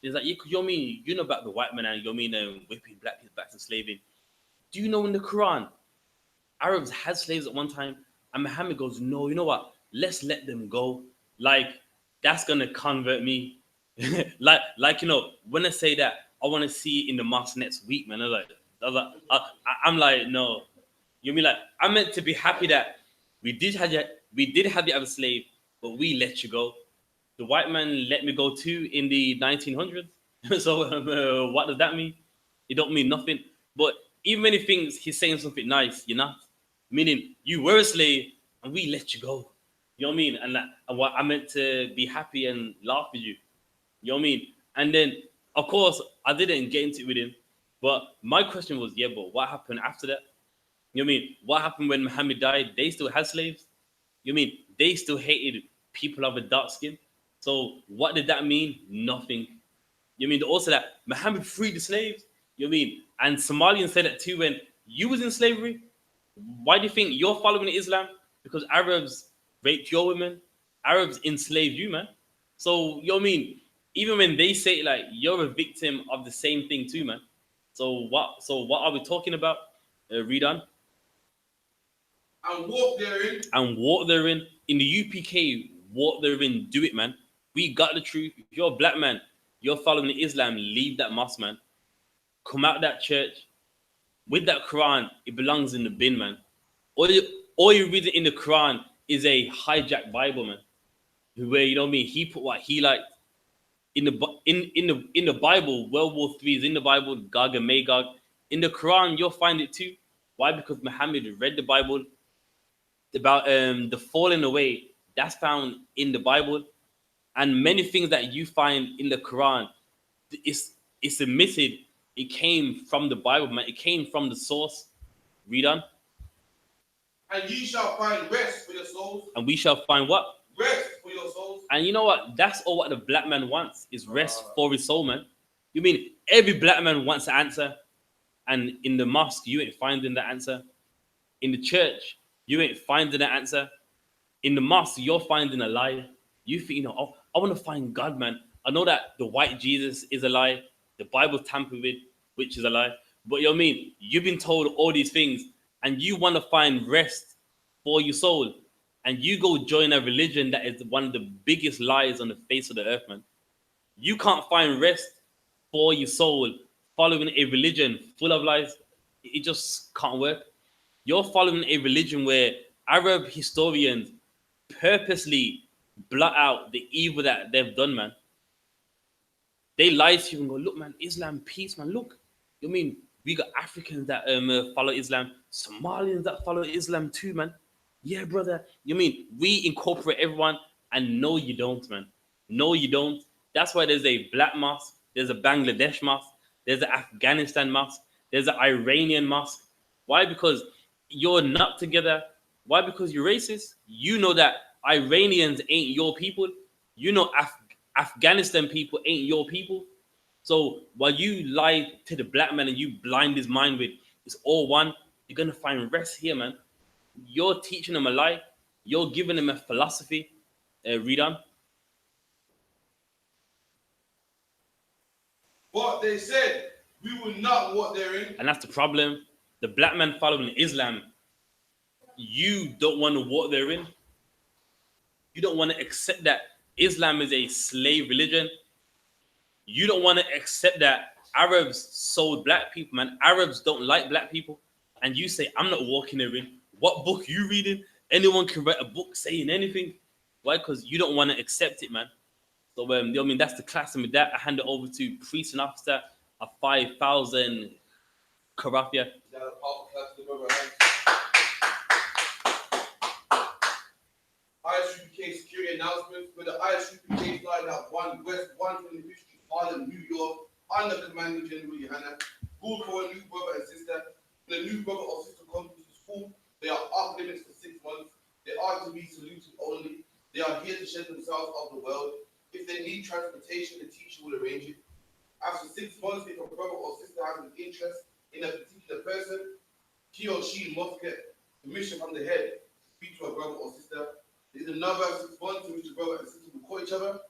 It's like, you know what I mean? You know about the white man and you know what I mean, whipping black people back to slaving. Do you know in the Quran, Arabs had slaves at one time? And Muhammad goes, no, you know what? Let's let them go. Like, that's going to convert me. like, when I say that, I want to see it in the mosque next week, man. I'm like, no. You mean like, I'm meant to be happy that we did have the other slave, but we let you go. The white man let me go too in the 1900s. So what does that mean? It don't mean nothing. But even when he thinks he's saying something nice, you're not. Meaning you were a slave and we let you go. You know what I mean? And what I meant to be happy and laugh with you. You know what I mean? And then, of course, I didn't get into it with him. But my question was, yeah, but what happened after that? You know what I mean? What happened when Muhammad died? They still had slaves. You know what I mean? They still hated people of a dark skin. So what did that mean? Nothing. You know what I mean? Also that Muhammad freed the slaves. You know what I mean? And Somalians said that too when you was in slavery. Why do you think you're following Islam? Because Arabs raped your women. Arabs enslaved you, man. So, you know what I mean? Even when they say like you're a victim of the same thing too, man. So what are we talking about? Read on. And walk therein. And walk therein. In the UPK, walk therein. Do it, man. We got the truth. If you're a black man, you're following Islam, leave that mosque, man. Come out that church. With that Quran, it belongs in the bin, man. All you read in the Quran is a hijacked Bible, man. Where, you know what I mean, he put what he liked. In the Bible, World War III is in the Bible, Gog and Magog. In the Quran, you'll find it too. Why? Because Muhammad read the Bible about the falling away. That's found in the Bible. And many things that you find in the Quran, it's admitted it came from the Bible, man. It came from the source. Read on. And ye shall find rest for your souls. And we shall find what? Rest for your souls. And you know what? That's all what the black man wants is rest for his soul, man. You mean every black man wants an answer, and in the mosque you ain't finding the answer. In the church you ain't finding the answer. In the mosque you're finding a lie. You think, oh, I want to find God, man. I know that the white Jesus is a lie. The Bible tampered with, which is a lie. But you know what I mean? You've been told all these things and you want to find rest for your soul. And you go join a religion that is one of the biggest lies on the face of the earth, man. You can't find rest for your soul following a religion full of lies. It just can't work. You're following a religion where Arab historians purposely blot out the evil that they've done, man. They lie to you and go, look, man, Islam, peace, man. Look, you mean we got Africans that follow Islam, Somalians that follow Islam too, man. Yeah, brother. You mean we incorporate everyone, and no, you don't, man. No, you don't. That's why there's a black mosque, there's a Bangladesh mosque, there's an Afghanistan mosque, there's an Iranian mosque. Why? Because you're not together. Why? Because you're racist. You know that Iranians ain't your people. You know Afghanistan people ain't your people. So while you lie to the black man and you blind his mind with it's all one, you're gonna find rest here, man. You're teaching them a lie. You're giving them a philosophy. Read on. But they said, we will not walk therein. And that's the problem. The black man following Islam, you don't want to walk therein. You don't want to accept that Islam is a slave religion. You don't want to accept that Arabs sold black people, man. Arabs don't like black people. And you say, I'm not walking therein. What book you reading? Anyone can write a book saying anything. Why? Because you don't want to accept it, man. So, you know what I mean? That's the class. And with that, I hand it over to priest and officer of 5,000 Karafia. I.S.U.P.K security announcement for the I.S.U.P.K flying out 1 West 125th Street, Harlem, New York, under Commander Gen.YAHANNA. School for a new brother and sister. When a new brother or sister comes to school, they are off limits for 6 months. They are to be saluted only. They are here to shed themselves of the world. If they need transportation, the teacher will arrange it. After 6 months, if a brother or sister has an interest in a particular person, he or she must get permission from the head to speak to a brother or sister. There is another 6 months in which the brother and sister will call each other.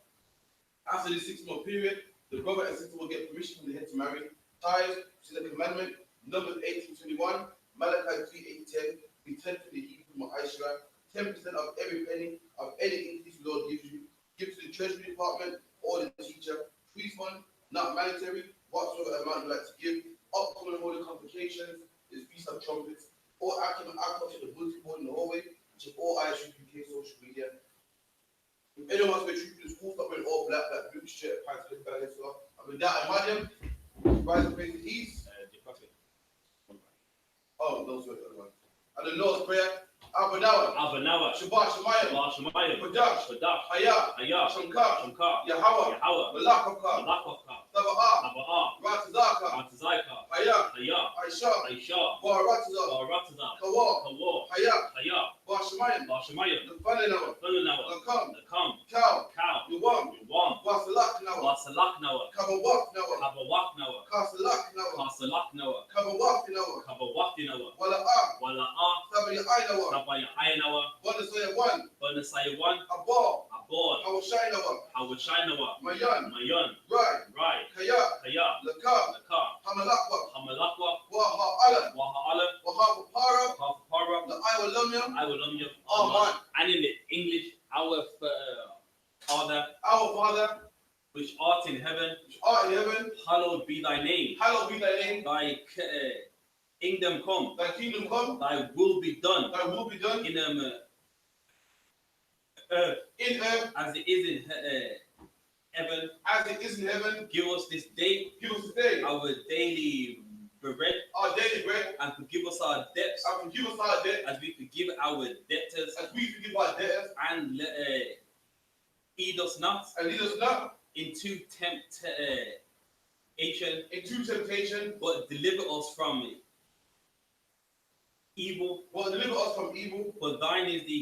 After this 6-month period, the brother and sister will get permission from the head to marry. Tithes, which is a commandment, Numbers 18:21, Malachi 3:8-10, be 10 for the heathen from I.S.U.P.K, 10% of every penny of any increase the Lord gives you. Give to the treasury department or the teacher. Free fund, not mandatory, whatsoever amount you like to give. Upcoming holy complications is Feast of Trumpets, or acting to the bulletin board in the hallway, which is all I.S.U.P.K social media. If anyone wants to be treated in school, stop wearing all black, blue shirt, pants, flip bag, and so on. I mean, that I imagine, rise and praise the east. Oh, those were the other ones. And the Lord's Prayer, Abanawa, Shabbat Shemayim, Padash, Hayah, Shankar, Yahweh, Malakavka, Saba'ah, Ratazaka, Hayah, Aisha, Barataza, Kawar, Hayah, Bashamayim, Nafananawa, Nakam, Cow, Yuwam, Wasalaknawa, Kabawaknawa, Kasalaknawa, Kabawaknawa, Wala'ah, Sabaya'inawa, Bonasaya 1, Abor, Hawashainawa, Mayan, Rai, Kaya, Lakab, Hamalakwa, Waha'ala, Wahapapara, La'Iwalamya, Aman. And in the English, our Father, which art in heaven, hallowed be thy name. Thy kingdom come. Thy will be done. In earth as it is in heaven. Give us this day our daily bread. And forgive us our debts. As we forgive our debtors. And lead us not into temptation, but deliver us from evil. For thine is the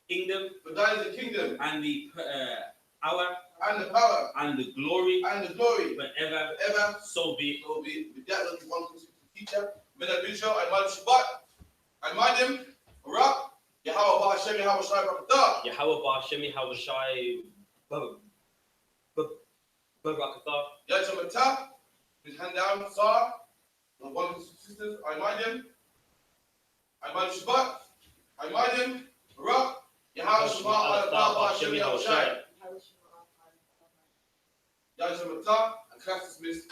kingdom, and the power, and the glory, forever. So be it. With that, let me one teacher. Menabisha, I madam, Rock, Yahweh Ba'Shem, Yahweh Shai Barakatah. Yahweh Ba'Shem, Yahweh Shai Barakatah. Yajamata, His hand down, Sir. The one sisters, I.M. Shabbat. I.M. Barak. Yahushua al-Taba Hashem Yahushai. Yahusha Matah, and class dismissed.